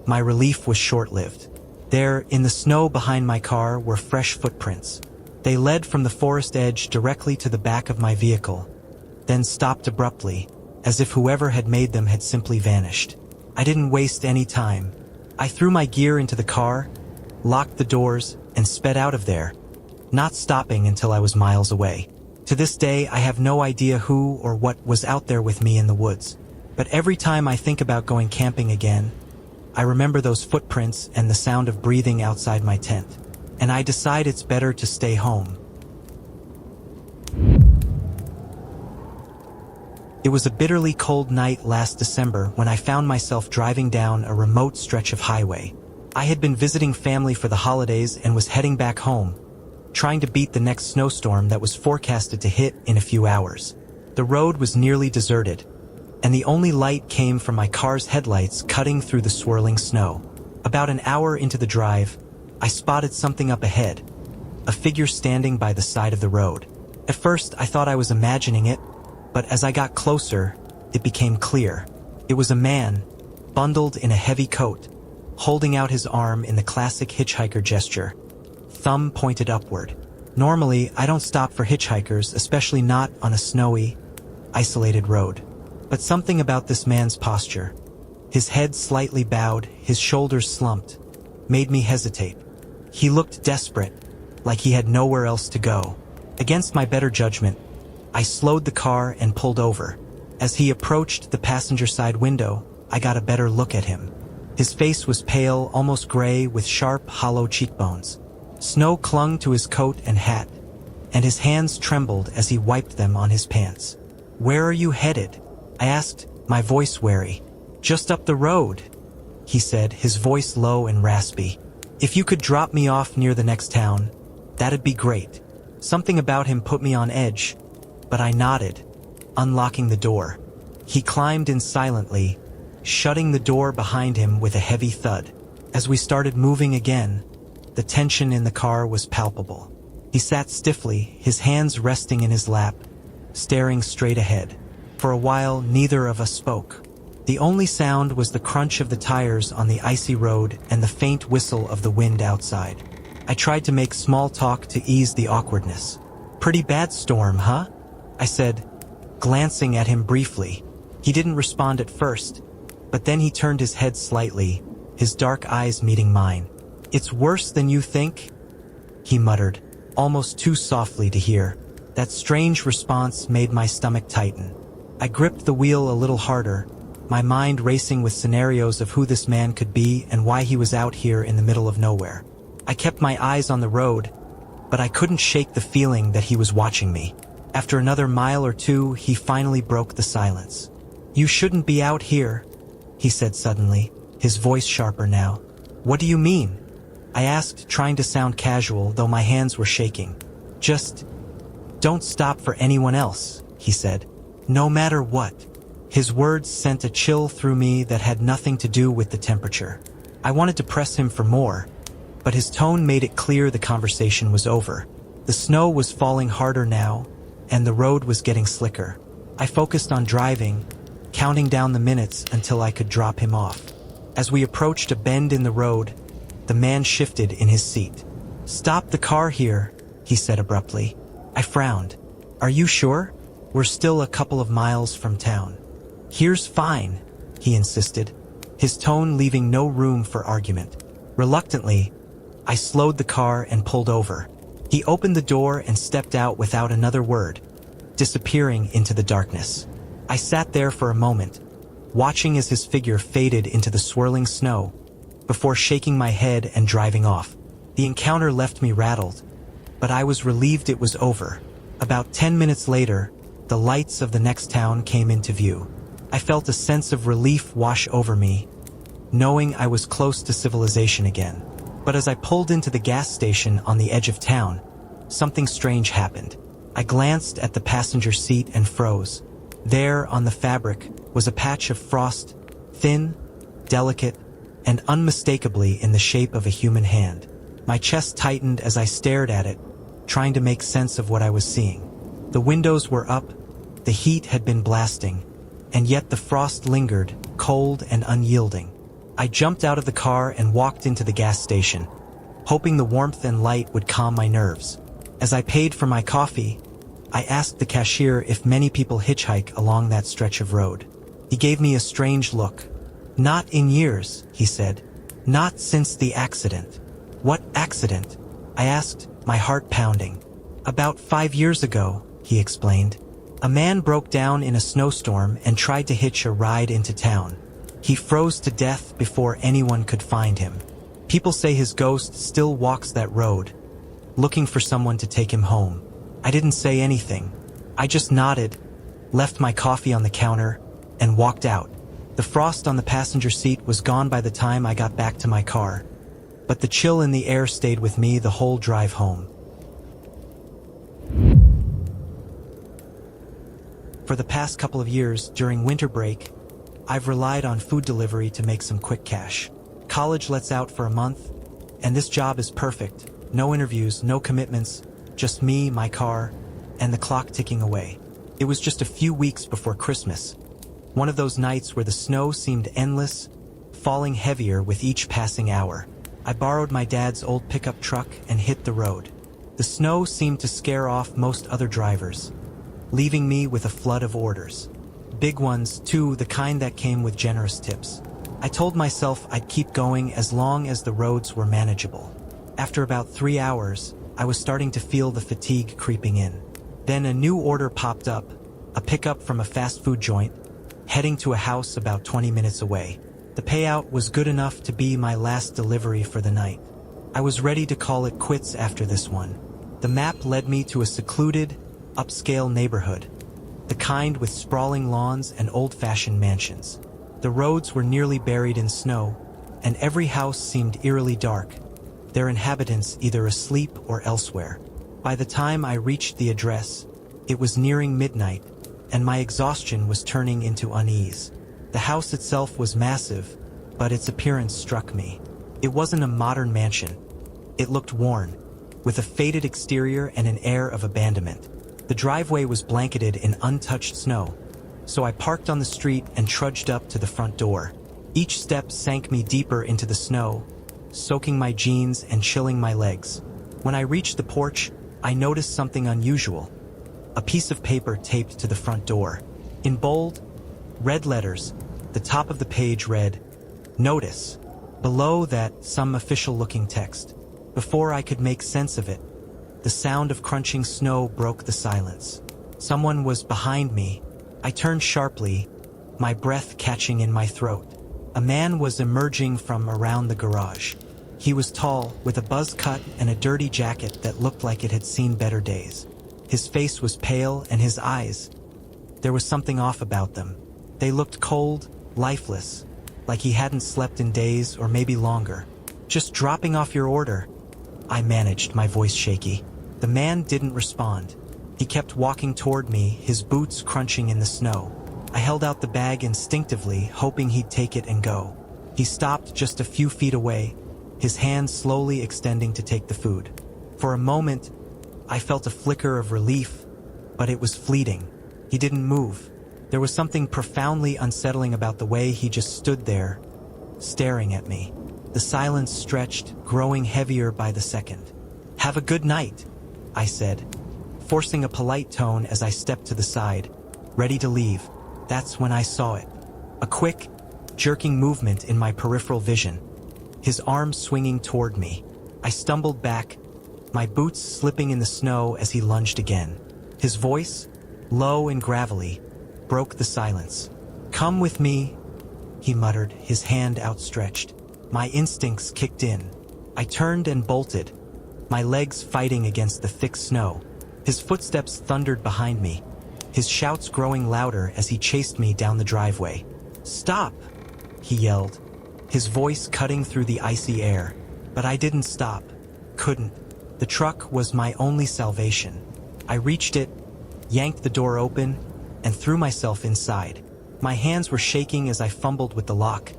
my relief was short-lived. There, in the snow behind my car, were fresh footprints. They led from the forest edge directly to the back of my vehicle, then stopped abruptly, as if whoever had made them had simply vanished. I didn't waste any time. I threw my gear into the car, locked the doors, and sped out of there, not stopping until I was miles away. To this day, I have no idea who or what was out there with me in the woods. But every time I think about going camping again, I remember those footprints and the sound of breathing outside my tent, and I decide it's better to stay home. It was a bitterly cold night last December when I found myself driving down a remote stretch of highway. I had been visiting family for the holidays and was heading back home, trying to beat the next snowstorm that was forecasted to hit in a few hours. The road was nearly deserted, and the only light came from my car's headlights cutting through the swirling snow. About an hour into the drive, I spotted something up ahead, a figure standing by the side of the road. At first, I thought I was imagining it, but as I got closer, it became clear. It was a man, bundled in a heavy coat, holding out his arm in the classic hitchhiker gesture, thumb pointed upward. Normally, I don't stop for hitchhikers, especially not on a snowy, isolated road. But something about this man's posture, his head slightly bowed, his shoulders slumped, made me hesitate. He looked desperate, like he had nowhere else to go. Against my better judgment, I slowed the car and pulled over. As he approached the passenger side window, I got a better look at him. His face was pale, almost gray, with sharp, hollow cheekbones. Snow clung to his coat and hat, and his hands trembled as he wiped them on his pants. "Where are you headed?" I asked, my voice wary. "Just up the road," he said, his voice low and raspy. "If you could drop me off near the next town, that'd be great." Something about him put me on edge, but I nodded, unlocking the door. He climbed in silently, shutting the door behind him with a heavy thud. As we started moving again, the tension in the car was palpable. He sat stiffly, his hands resting in his lap, staring straight ahead. For a while, neither of us spoke. The only sound was the crunch of the tires on the icy road and the faint whistle of the wind outside. I tried to make small talk to ease the awkwardness. "Pretty bad storm, huh?" I said, glancing at him briefly. He didn't respond at first, but then he turned his head slightly, his dark eyes meeting mine. "It's worse than you think?" he muttered, almost too softly to hear. That strange response made my stomach tighten. I gripped the wheel a little harder, my mind racing with scenarios of who this man could be and why he was out here in the middle of nowhere. I kept my eyes on the road, but I couldn't shake the feeling that he was watching me. After another mile or two, he finally broke the silence. "You shouldn't be out here," he said suddenly, his voice sharper now. "What do you mean?" I asked, trying to sound casual, though my hands were shaking. "Just don't stop for anyone else," he said. "No matter what." His words sent a chill through me that had nothing to do with the temperature. I wanted to press him for more, but his tone made it clear the conversation was over. The snow was falling harder now, and the road was getting slicker. I focused on driving, counting down the minutes until I could drop him off. As we approached a bend in the road, the man shifted in his seat. "Stop the car here," he said abruptly. I frowned. "Are you sure? We're still a couple of miles from town." "Here's fine," he insisted, his tone leaving no room for argument. Reluctantly, I slowed the car and pulled over. He opened the door and stepped out without another word, disappearing into the darkness. I sat there for a moment, watching as his figure faded into the swirling snow, before shaking my head and driving off. The encounter left me rattled, but I was relieved it was over. About 10 minutes later, the lights of the next town came into view. I felt a sense of relief wash over me, knowing I was close to civilization again. But as I pulled into the gas station on the edge of town, something strange happened. I glanced at the passenger seat and froze. There, on the fabric, was a patch of frost, thin, delicate, and unmistakably in the shape of a human hand. My chest tightened as I stared at it, trying to make sense of what I was seeing. The windows were up, the heat had been blasting, and yet the frost lingered, cold and unyielding. I jumped out of the car and walked into the gas station, hoping the warmth and light would calm my nerves. As I paid for my coffee, I asked the cashier if many people hitchhike along that stretch of road. He gave me a strange look. "Not in years," he said. "Not since the accident." "What accident?" I asked, my heart pounding. "About 5 years ago," he explained. "A man broke down in a snowstorm and tried to hitch a ride into town. He froze to death before anyone could find him. People say his ghost still walks that road, looking for someone to take him home." I didn't say anything. I just nodded, left my coffee on the counter, and walked out. The frost on the passenger seat was gone by the time I got back to my car, but the chill in the air stayed with me the whole drive home. For the past couple of years, during winter break, I've relied on food delivery to make some quick cash. College lets out for a month, and this job is perfect. No interviews, no commitments, just me, my car, and the clock ticking away. It was just a few weeks before Christmas. One of those nights where the snow seemed endless, falling heavier with each passing hour. I borrowed my dad's old pickup truck and hit the road. The snow seemed to scare off most other drivers, leaving me with a flood of orders. Big ones, too, the kind that came with generous tips. I told myself I'd keep going as long as the roads were manageable. After about 3 hours, I was starting to feel the fatigue creeping in. Then a new order popped up, a pickup from a fast food joint, heading to a house about 20 minutes away. The payout was good enough to be my last delivery for the night. I was ready to call it quits after this one. The map led me to a secluded, upscale neighborhood, the kind with sprawling lawns and old-fashioned mansions. The roads were nearly buried in snow, and every house seemed eerily dark, their inhabitants either asleep or elsewhere. By the time I reached the address, it was nearing midnight, and my exhaustion was turning into unease. The house itself was massive, but its appearance struck me. It wasn't a modern mansion. It looked worn, with a faded exterior and an air of abandonment. The driveway was blanketed in untouched snow, so I parked on the street and trudged up to the front door. Each step sank me deeper into the snow, soaking my jeans and chilling my legs. When I reached the porch, I noticed something unusual. A piece of paper taped to the front door. In bold, red letters, the top of the page read, "Notice." Below that, some official-looking text. Before I could make sense of it, the sound of crunching snow broke the silence. Someone was behind me. I turned sharply, my breath catching in my throat. A man was emerging from around the garage. He was tall, with a buzz cut and a dirty jacket that looked like it had seen better days. His face was pale, and his eyes, there was something off about them. They looked cold, lifeless, like he hadn't slept in days or maybe longer. "Just dropping off your order," I managed, my voice shaky. The man didn't respond. He kept walking toward me, his boots crunching in the snow. I held out the bag instinctively, hoping he'd take it and go. He stopped just a few feet away, his hand slowly extending to take the food. For a moment, I felt a flicker of relief, but it was fleeting. He didn't move. There was something profoundly unsettling about the way he just stood there, staring at me. The silence stretched, growing heavier by the second. "Have a good night," I said, forcing a polite tone as I stepped to the side, ready to leave. That's when I saw it. A quick, jerking movement in my peripheral vision. His arm swinging toward me. I stumbled back, my boots slipping in the snow as he lunged again. His voice, low and gravelly, broke the silence. "Come with me," he muttered, his hand outstretched. My instincts kicked in. I turned and bolted, my legs fighting against the thick snow. His footsteps thundered behind me, his shouts growing louder as he chased me down the driveway. "Stop!" he yelled, his voice cutting through the icy air. But I didn't stop. Couldn't. The truck was my only salvation. I reached it, yanked the door open, and threw myself inside. My hands were shaking as I fumbled with the lock,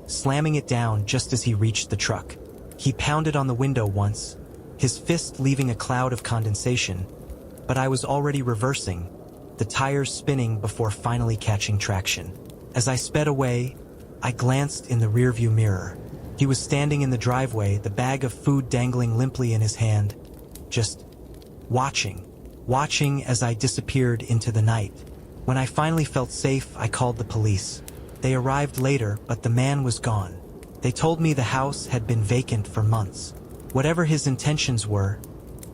slamming it down just as he reached the truck. He pounded on the window once, his fist leaving a cloud of condensation, but I was already reversing, the tires spinning before finally catching traction. As I sped away, I glanced in the rearview mirror. He was standing in the driveway, the bag of food dangling limply in his hand, just watching as I disappeared into the night. When I finally felt safe, I called the police. They arrived later, but the man was gone. They told me the house had been vacant for months. Whatever his intentions were,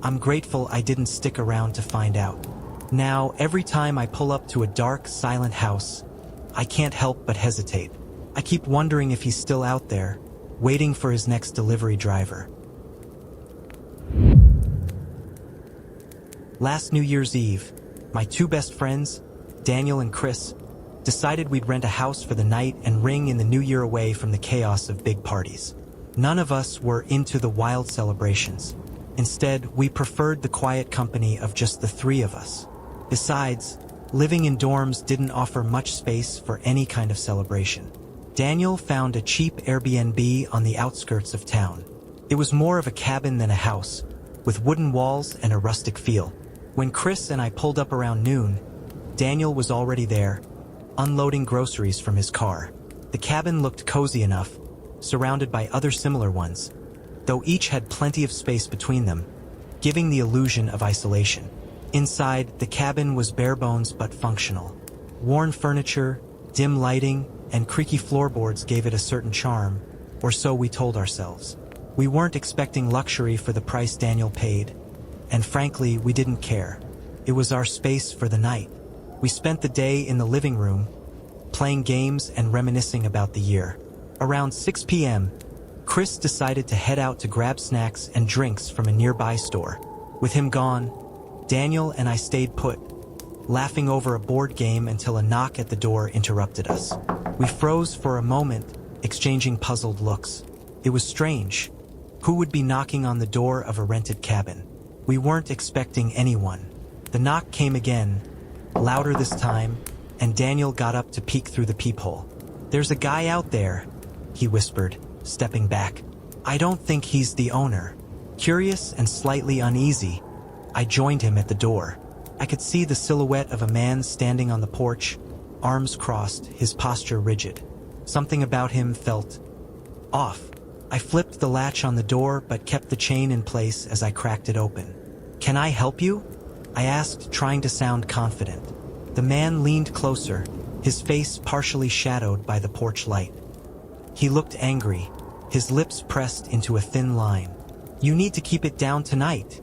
I'm grateful I didn't stick around to find out. Now, every time I pull up to a dark, silent house, I can't help but hesitate. I keep wondering if he's still out there, waiting for his next delivery driver. Last New Year's Eve, my two best friends, Daniel and Chris, decided we'd rent a house for the night and ring in the new year away from the chaos of big parties. None of us were into the wild celebrations. Instead, we preferred the quiet company of just the three of us. Besides, living in dorms didn't offer much space for any kind of celebration. Daniel found a cheap Airbnb on the outskirts of town. It was more of a cabin than a house, with wooden walls and a rustic feel. When Chris and I pulled up around noon, Daniel was already there, unloading groceries from his car. The cabin looked cozy enough, surrounded by other similar ones, though each had plenty of space between them, giving the illusion of isolation. Inside, the cabin was bare bones but functional. Worn furniture, dim lighting, and creaky floorboards gave it a certain charm, or so we told ourselves. We weren't expecting luxury for the price Daniel paid, and frankly, we didn't care. It was our space for the night. We spent the day in the living room, playing games and reminiscing about the year. Around 6 p.m., Chris decided to head out to grab snacks and drinks from a nearby store. With him gone, Daniel and I stayed put, laughing over a board game until a knock at the door interrupted us. We froze for a moment, exchanging puzzled looks. It was strange. Who would be knocking on the door of a rented cabin? We weren't expecting anyone. The knock came again, louder this time, and Daniel got up to peek through the peephole. "There's a guy out there," he whispered, stepping back. "I don't think he's the owner." Curious and slightly uneasy, I joined him at the door. I could see the silhouette of a man standing on the porch, arms crossed, his posture rigid. Something about him felt off. I flipped the latch on the door but kept the chain in place as I cracked it open. "Can I help you?" I asked, trying to sound confident. The man leaned closer, his face partially shadowed by the porch light. He looked angry, his lips pressed into a thin line. "You need to keep it down tonight,"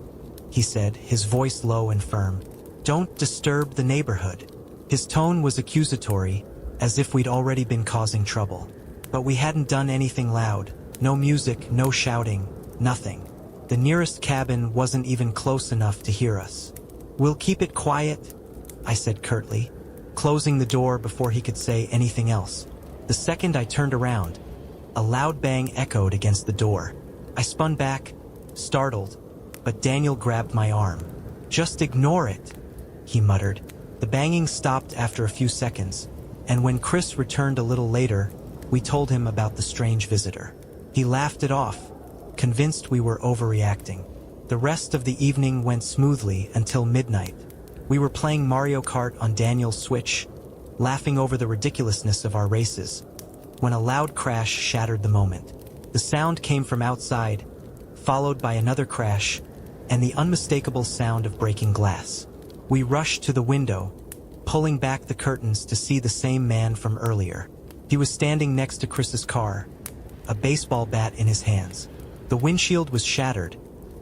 he said, his voice low and firm. "Don't disturb the neighborhood." His tone was accusatory, as if we'd already been causing trouble. But we hadn't done anything loud. No music, no shouting, nothing. The nearest cabin wasn't even close enough to hear us. "We'll keep it quiet," I said curtly, closing the door before he could say anything else. The second I turned around, a loud bang echoed against the door. I spun back, startled, but Daniel grabbed my arm. "Just ignore it," he muttered. The banging stopped after a few seconds, and when Chris returned a little later, we told him about the strange visitor. He laughed it off, convinced we were overreacting. The rest of the evening went smoothly until midnight. We were playing Mario Kart on Daniel's Switch, laughing over the ridiculousness of our races, when a loud crash shattered the moment. The sound came from outside, followed by another crash, and the unmistakable sound of breaking glass. We rushed to the window, pulling back the curtains to see the same man from earlier. He was standing next to Chris's car, a baseball bat in his hands. The windshield was shattered,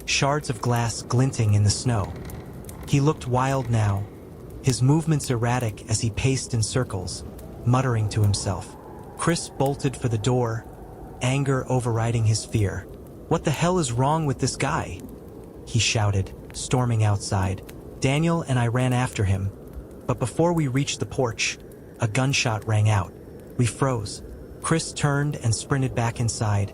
shards of glass glinting in the snow. He looked wild now, his movements erratic as he paced in circles, muttering to himself. Chris bolted for the door, anger overriding his fear. "What the hell is wrong with this guy?" he shouted, storming outside. Daniel and I ran after him, but before we reached the porch, a gunshot rang out. We froze. Chris turned and sprinted back inside,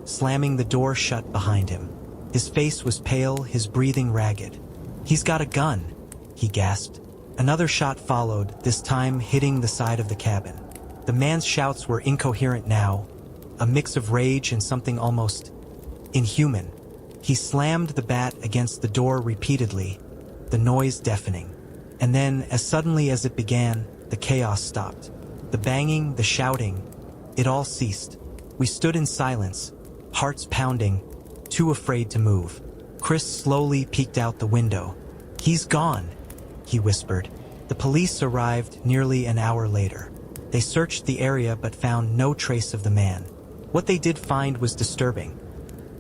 slamming the door shut behind him. His face was pale, his breathing ragged. "He's got a gun," he gasped. Another shot followed, this time hitting the side of the cabin. The man's shouts were incoherent now, a mix of rage and something almost inhuman. He slammed the bat against the door repeatedly, the noise deafening. And then, as suddenly as it began, the chaos stopped. The banging, the shouting, it all ceased. We stood in silence, hearts pounding, too afraid to move. Chris slowly peeked out the window. "He's gone," he whispered. The police arrived nearly an hour later. They searched the area but found no trace of the man. What they did find was disturbing.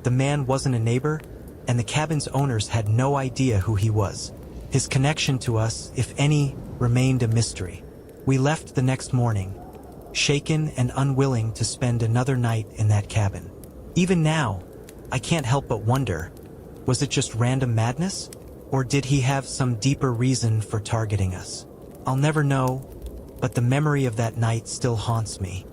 The man wasn't a neighbor, and the cabin's owners had no idea who he was. His connection to us, if any, remained a mystery. We left the next morning, shaken and unwilling to spend another night in that cabin. Even now, I can't help but wonder, was it just random madness? Or did he have some deeper reason for targeting us? I'll never know, but the memory of that night still haunts me.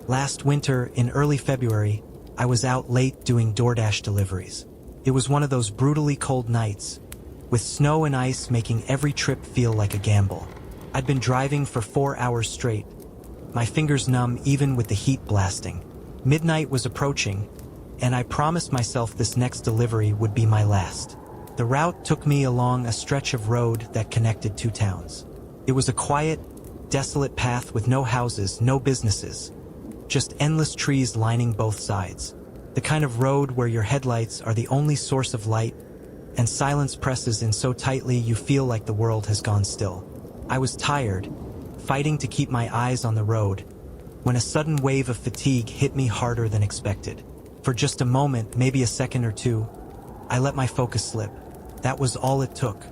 Last winter, in early February, I was out late doing DoorDash deliveries. It was one of those brutally cold nights, with snow and ice making every trip feel like a gamble. I'd been driving for 4 hours straight, my fingers numb even with the heat blasting. Midnight was approaching, and I promised myself this next delivery would be my last. The route took me along a stretch of road that connected two towns. It was a quiet, desolate path with no houses, no businesses, just endless trees lining both sides. The kind of road where your headlights are the only source of light, and silence presses in so tightly you feel like the world has gone still. I was tired, fighting to keep my eyes on the road, when a sudden wave of fatigue hit me harder than expected. For just a moment, maybe a second or two, I let my focus slip. That was all it took.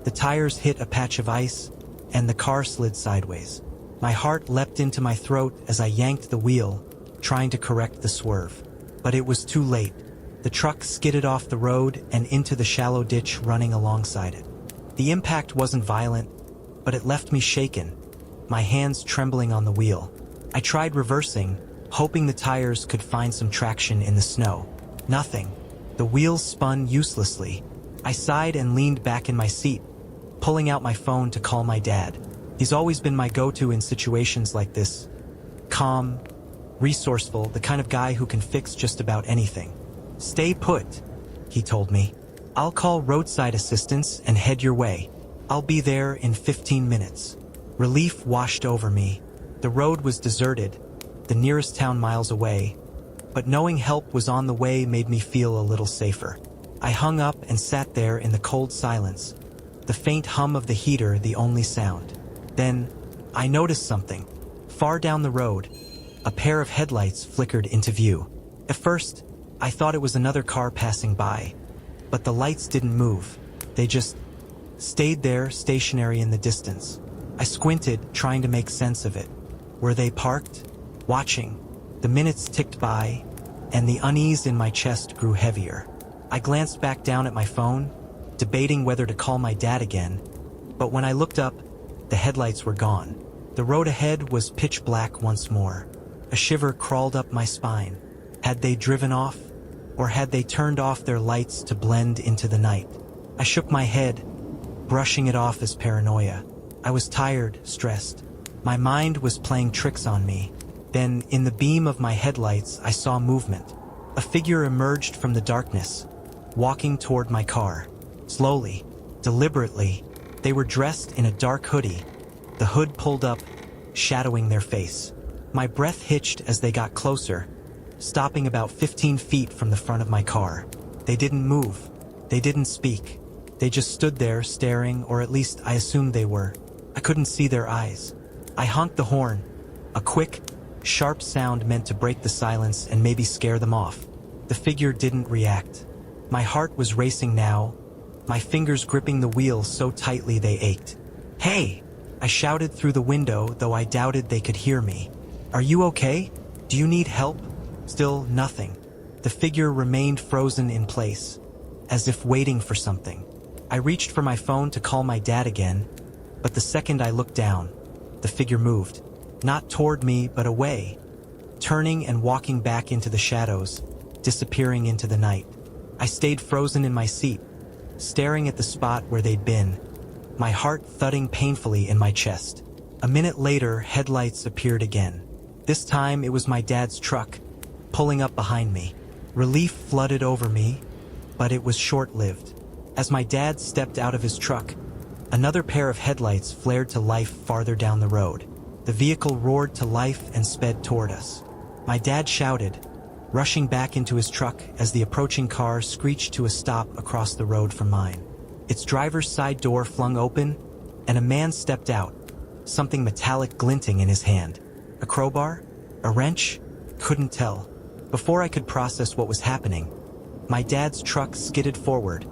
The tires hit a patch of ice, and the car slid sideways. My heart leapt into my throat as I yanked the wheel, trying to correct the swerve. But it was too late. The truck skidded off the road and into the shallow ditch running alongside it. The impact wasn't violent, but it left me shaken, my hands trembling on the wheel. I tried reversing, hoping the tires could find some traction in the snow. Nothing. The wheels spun uselessly. I sighed and leaned back in my seat, pulling out my phone to call my dad. He's always been my go-to in situations like this. Calm, resourceful, the kind of guy who can fix just about anything. "Stay put," he told me. "I'll call roadside assistance and head your way. I'll be there in 15 minutes. Relief washed over me. The road was deserted, the nearest town miles away, but knowing help was on the way made me feel a little safer. I hung up and sat there in the cold silence, the faint hum of the heater the only sound. Then, I noticed something. Far down the road, a pair of headlights flickered into view. At first, I thought it was another car passing by, but the lights didn't move. They just stayed there, stationary in the distance. I squinted, trying to make sense of it. Were they parked? Watching. The minutes ticked by, and the unease in my chest grew heavier. I glanced back down at my phone, debating whether to call my dad again, but when I looked up, the headlights were gone. The road ahead was pitch black once more. A shiver crawled up my spine. Had they driven off, or had they turned off their lights to blend into the night? I shook my head, brushing it off as paranoia. I was tired, stressed. My mind was playing tricks on me. Then, in the beam of my headlights, I saw movement. A figure emerged from the darkness, walking toward my car. Slowly, deliberately, they were dressed in a dark hoodie, the hood pulled up, shadowing their face. My breath hitched as they got closer, stopping about 15 feet from the front of my car. They didn't move. They didn't speak. They just stood there staring, or at least I assumed they were. I couldn't see their eyes. I honked the horn, a quick, sharp sound meant to break the silence and maybe scare them off. The figure didn't react. My heart was racing now, my fingers gripping the wheel so tightly they ached. "Hey!" I shouted through the window, though I doubted they could hear me. "Are you okay? Do you need help?" Still nothing. The figure remained frozen in place, as if waiting for something. I reached for my phone to call my dad again, but the second I looked down, the figure moved. Not toward me, but away, turning and walking back into the shadows, disappearing into the night. I stayed frozen in my seat, staring at the spot where they'd been, my heart thudding painfully in my chest. A minute later, headlights appeared again. This time it was my dad's truck, pulling up behind me. Relief flooded over me, but it was short-lived. As my dad stepped out of his truck, another pair of headlights flared to life farther down the road. The vehicle roared to life and sped toward us. My dad shouted, rushing back into his truck as the approaching car screeched to a stop across the road from mine. Its driver's side door flung open, and a man stepped out, something metallic glinting in his hand. A crowbar? A wrench? Couldn't tell. Before I could process what was happening, my dad's truck skidded forward,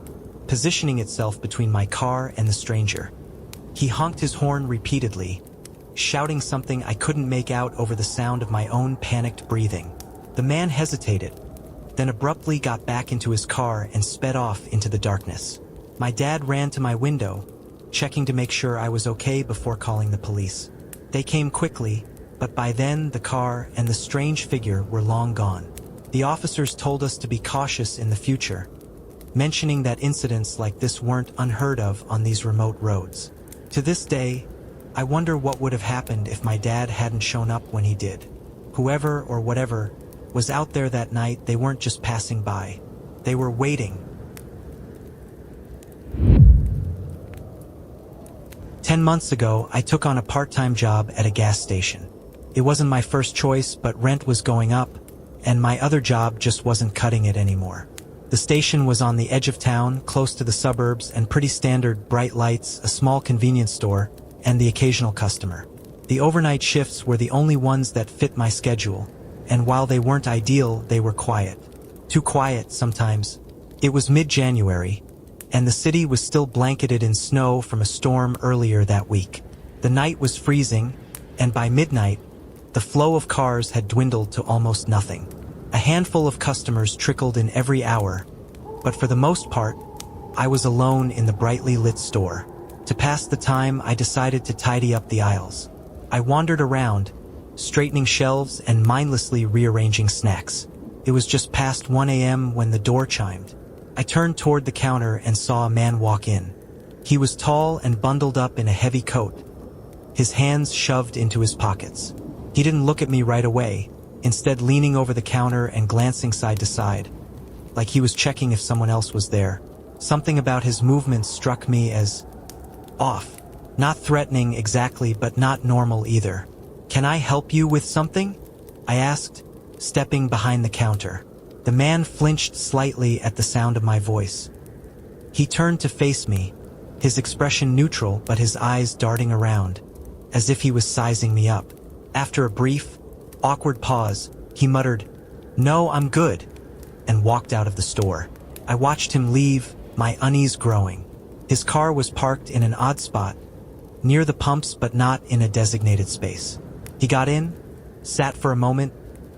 positioning itself between my car and the stranger. He honked his horn repeatedly, shouting something I couldn't make out over the sound of my own panicked breathing. The man hesitated, then abruptly got back into his car and sped off into the darkness. My dad ran to my window, checking to make sure I was okay before calling the police. They came quickly, but by then the car and the strange figure were long gone. The officers told us to be cautious in the future, mentioning that incidents like this weren't unheard of on these remote roads. To this day, I wonder what would have happened if my dad hadn't shown up when he did. Whoever or whatever was out there that night, they weren't just passing by. They were waiting. 10 months ago, I took on a part-time job at a gas station. It wasn't my first choice, but rent was going up, and my other job just wasn't cutting it anymore. The station was on the edge of town, close to the suburbs, and pretty standard: bright lights, a small convenience store, and the occasional customer. The overnight shifts were the only ones that fit my schedule, and while they weren't ideal, they were quiet. Too quiet sometimes. It was mid-January, and the city was still blanketed in snow from a storm earlier that week. The night was freezing, and by midnight, the flow of cars had dwindled to almost nothing. A handful of customers trickled in every hour, but for the most part, I was alone in the brightly lit store. To pass the time, I decided to tidy up the aisles. I wandered around, straightening shelves and mindlessly rearranging snacks. It was just past 1 a.m. when the door chimed. I turned toward the counter and saw a man walk in. He was tall and bundled up in a heavy coat, his hands shoved into his pockets. He didn't look at me right away, instead leaning over the counter and glancing side to side, like he was checking if someone else was there. Something about his movements struck me as off. Not threatening exactly, but not normal either. "Can I help you with something?" I asked, stepping behind the counter. The man flinched slightly at the sound of my voice. He turned to face me, his expression neutral but his eyes darting around, as if he was sizing me up. After a brief, awkward pause, he muttered, "No, I'm good," and walked out of the store. I watched him leave, my unease growing. His car was parked in an odd spot, near the pumps but not in a designated space. He got in, sat for a moment,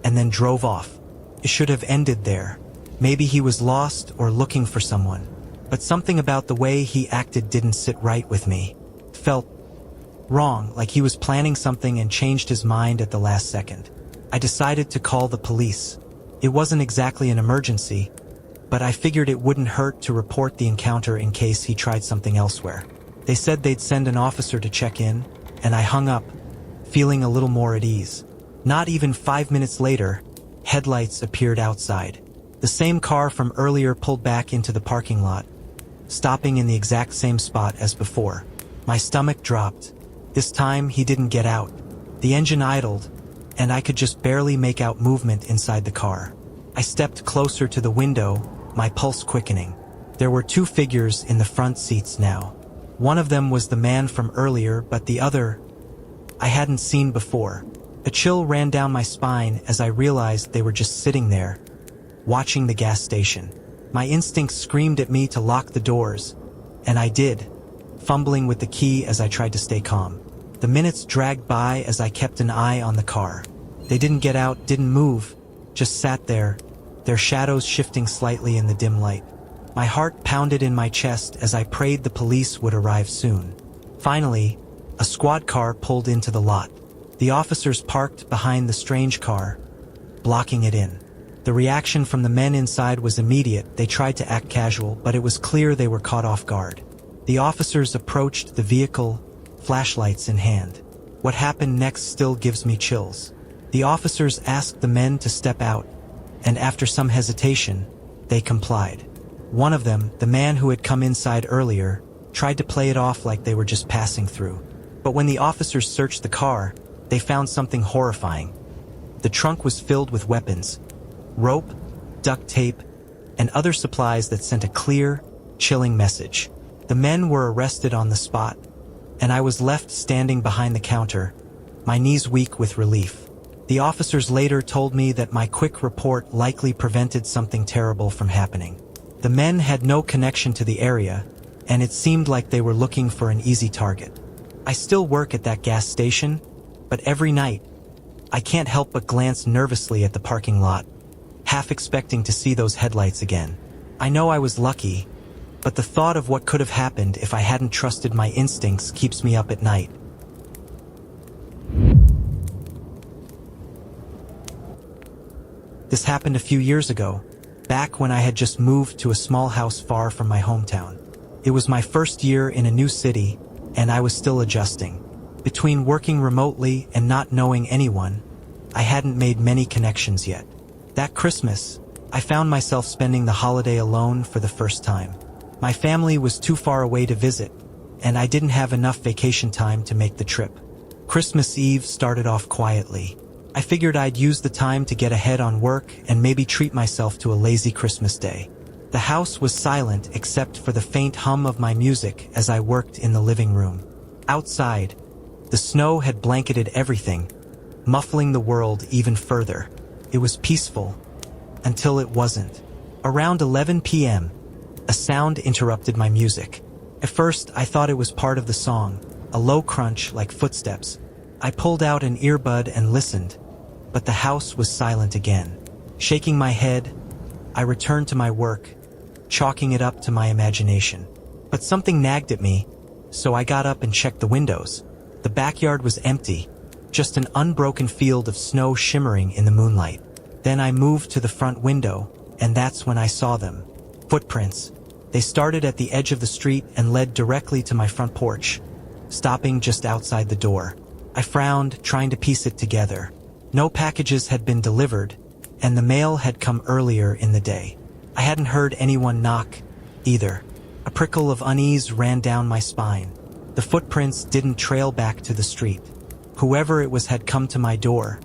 and then drove off. It should have ended there. Maybe he was lost or looking for someone. But something about the way he acted didn't sit right with me. Felt wrong, like he was planning something and changed his mind at the last second. I decided to call the police. It wasn't exactly an emergency, but I figured it wouldn't hurt to report the encounter in case he tried something elsewhere. They said they'd send an officer to check in, and I hung up, feeling a little more at ease. Not even 5 minutes later, headlights appeared outside. The same car from earlier pulled back into the parking lot, stopping in the exact same spot as before. My stomach dropped. This time, he didn't get out. The engine idled, and I could just barely make out movement inside the car. I stepped closer to the window, my pulse quickening. There were two figures in the front seats now. One of them was the man from earlier, but the other, I hadn't seen before. A chill ran down my spine as I realized they were just sitting there, watching the gas station. My instincts screamed at me to lock the doors, and I did, fumbling with the key as I tried to stay calm. The minutes dragged by as I kept an eye on the car. They didn't get out, didn't move, just sat there, their shadows shifting slightly in the dim light. My heart pounded in my chest as I prayed the police would arrive soon. Finally, a squad car pulled into the lot. The officers parked behind the strange car, blocking it in. The reaction from the men inside was immediate. They tried to act casual, but it was clear they were caught off guard. The officers approached the vehicle, flashlights in hand. What happened next still gives me chills. The officers asked the men to step out, and after some hesitation, they complied. One of them, the man who had come inside earlier, tried to play it off like they were just passing through. But when the officers searched the car, they found something horrifying. The trunk was filled with weapons, rope, duct tape, and other supplies that sent a clear, chilling message. The men were arrested on the spot, and I was left standing behind the counter, my knees weak with relief. The officers later told me that my quick report likely prevented something terrible from happening. The men had no connection to the area, and it seemed like they were looking for an easy target. I still work at that gas station, but every night, I can't help but glance nervously at the parking lot, half expecting to see those headlights again. I know I was lucky, but the thought of what could have happened if I hadn't trusted my instincts keeps me up at night. This happened a few years ago, back when I had just moved to a small house far from my hometown. It was my first year in a new city, and I was still adjusting. Between working remotely and not knowing anyone, I hadn't made many connections yet. That Christmas, I found myself spending the holiday alone for the first time. My family was too far away to visit, and I didn't have enough vacation time to make the trip. Christmas Eve started off quietly. I figured I'd use the time to get ahead on work and maybe treat myself to a lazy Christmas day. The house was silent except for the faint hum of my music as I worked in the living room. Outside, the snow had blanketed everything, muffling the world even further. It was peaceful, until it wasn't. Around 11 p.m., a sound interrupted my music. At first, I thought it was part of the song, a low crunch like footsteps. I pulled out an earbud and listened, but the house was silent again. Shaking my head, I returned to my work, chalking it up to my imagination. But something nagged at me, so I got up and checked the windows. The backyard was empty, just an unbroken field of snow shimmering in the moonlight. Then I moved to the front window, and that's when I saw them. Footprints. They started at the edge of the street and led directly to my front porch, stopping just outside the door. I frowned, trying to piece it together. No packages had been delivered, and the mail had come earlier in the day. I hadn't heard anyone knock, either. A prickle of unease ran down my spine. The footprints didn't trail back to the street. Whoever it was had come to my door,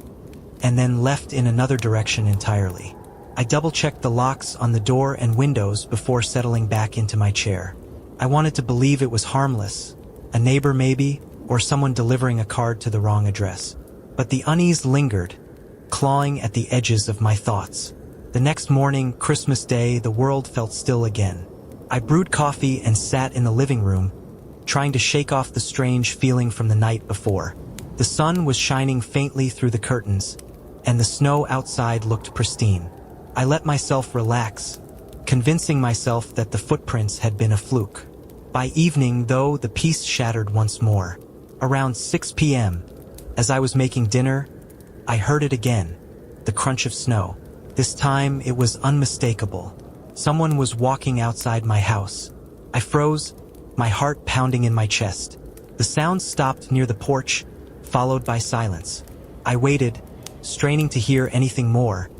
and then left in another direction entirely. I double-checked the locks on the door and windows before settling back into my chair. I wanted to believe it was harmless, a neighbor maybe, or someone delivering a card to the wrong address. But the unease lingered, clawing at the edges of my thoughts. The next morning, Christmas Day, the world felt still again. I brewed coffee and sat in the living room, trying to shake off the strange feeling from the night before. The sun was shining faintly through the curtains, and the snow outside looked pristine. I let myself relax, convincing myself that the footprints had been a fluke. By evening, though, the peace shattered once more. Around 6 p.m., as I was making dinner, I heard it again, the crunch of snow. This time, it was unmistakable. Someone was walking outside my house. I froze, my heart pounding in my chest. The sound stopped near the porch, followed by silence. I waited, straining to hear anything more,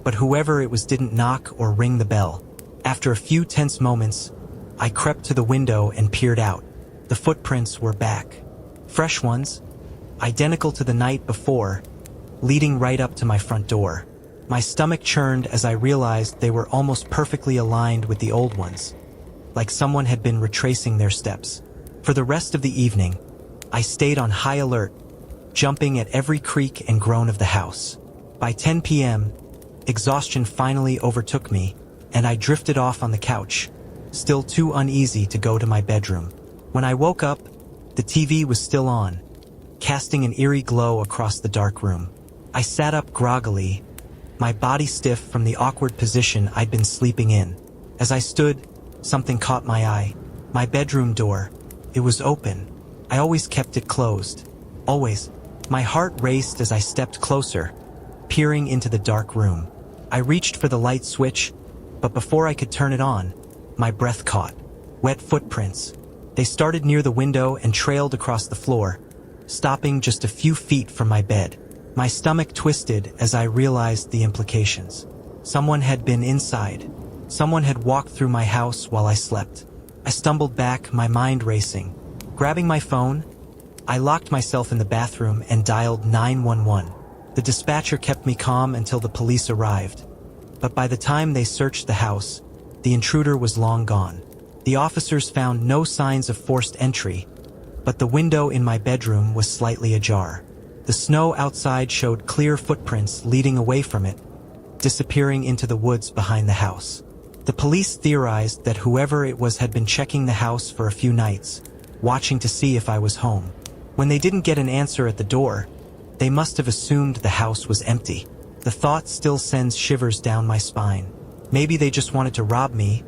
but whoever it was didn't knock or ring the bell. After a few tense moments, I crept to the window and peered out. The footprints were back. Fresh ones, identical to the night before, leading right up to my front door. My stomach churned as I realized they were almost perfectly aligned with the old ones, like someone had been retracing their steps. For the rest of the evening, I stayed on high alert, jumping at every creak and groan of the house. By 10 p.m., exhaustion finally overtook me, and I drifted off on the couch, still too uneasy to go to my bedroom. When I woke up, the TV was still on, casting an eerie glow across the dark room. I sat up groggily, my body stiff from the awkward position I'd been sleeping in. As I stood, something caught my eye. My bedroom door. It was open. I always kept it closed. Always. My heart raced as I stepped closer, peering into the dark room. I reached for the light switch, but before I could turn it on, my breath caught. Wet footprints. They started near the window and trailed across the floor, stopping just a few feet from my bed. My stomach twisted as I realized the implications. Someone had been inside. Someone had walked through my house while I slept. I stumbled back, my mind racing. Grabbing my phone, I locked myself in the bathroom and dialed 911. The dispatcher kept me calm until the police arrived. But by the time they searched the house, the intruder was long gone. The officers found no signs of forced entry, but the window in my bedroom was slightly ajar. The snow outside showed clear footprints leading away from it, disappearing into the woods behind the house. The police theorized that whoever it was had been checking the house for a few nights, watching to see if I was home. When they didn't get an answer at the door, they must have assumed the house was empty. The thought still sends shivers down my spine. Maybe they just wanted to rob me,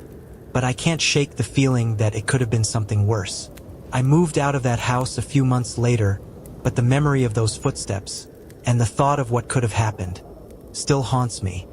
but I can't shake the feeling that it could have been something worse. I moved out of that house a few months later, but the memory of those footsteps, and the thought of what could have happened, still haunts me.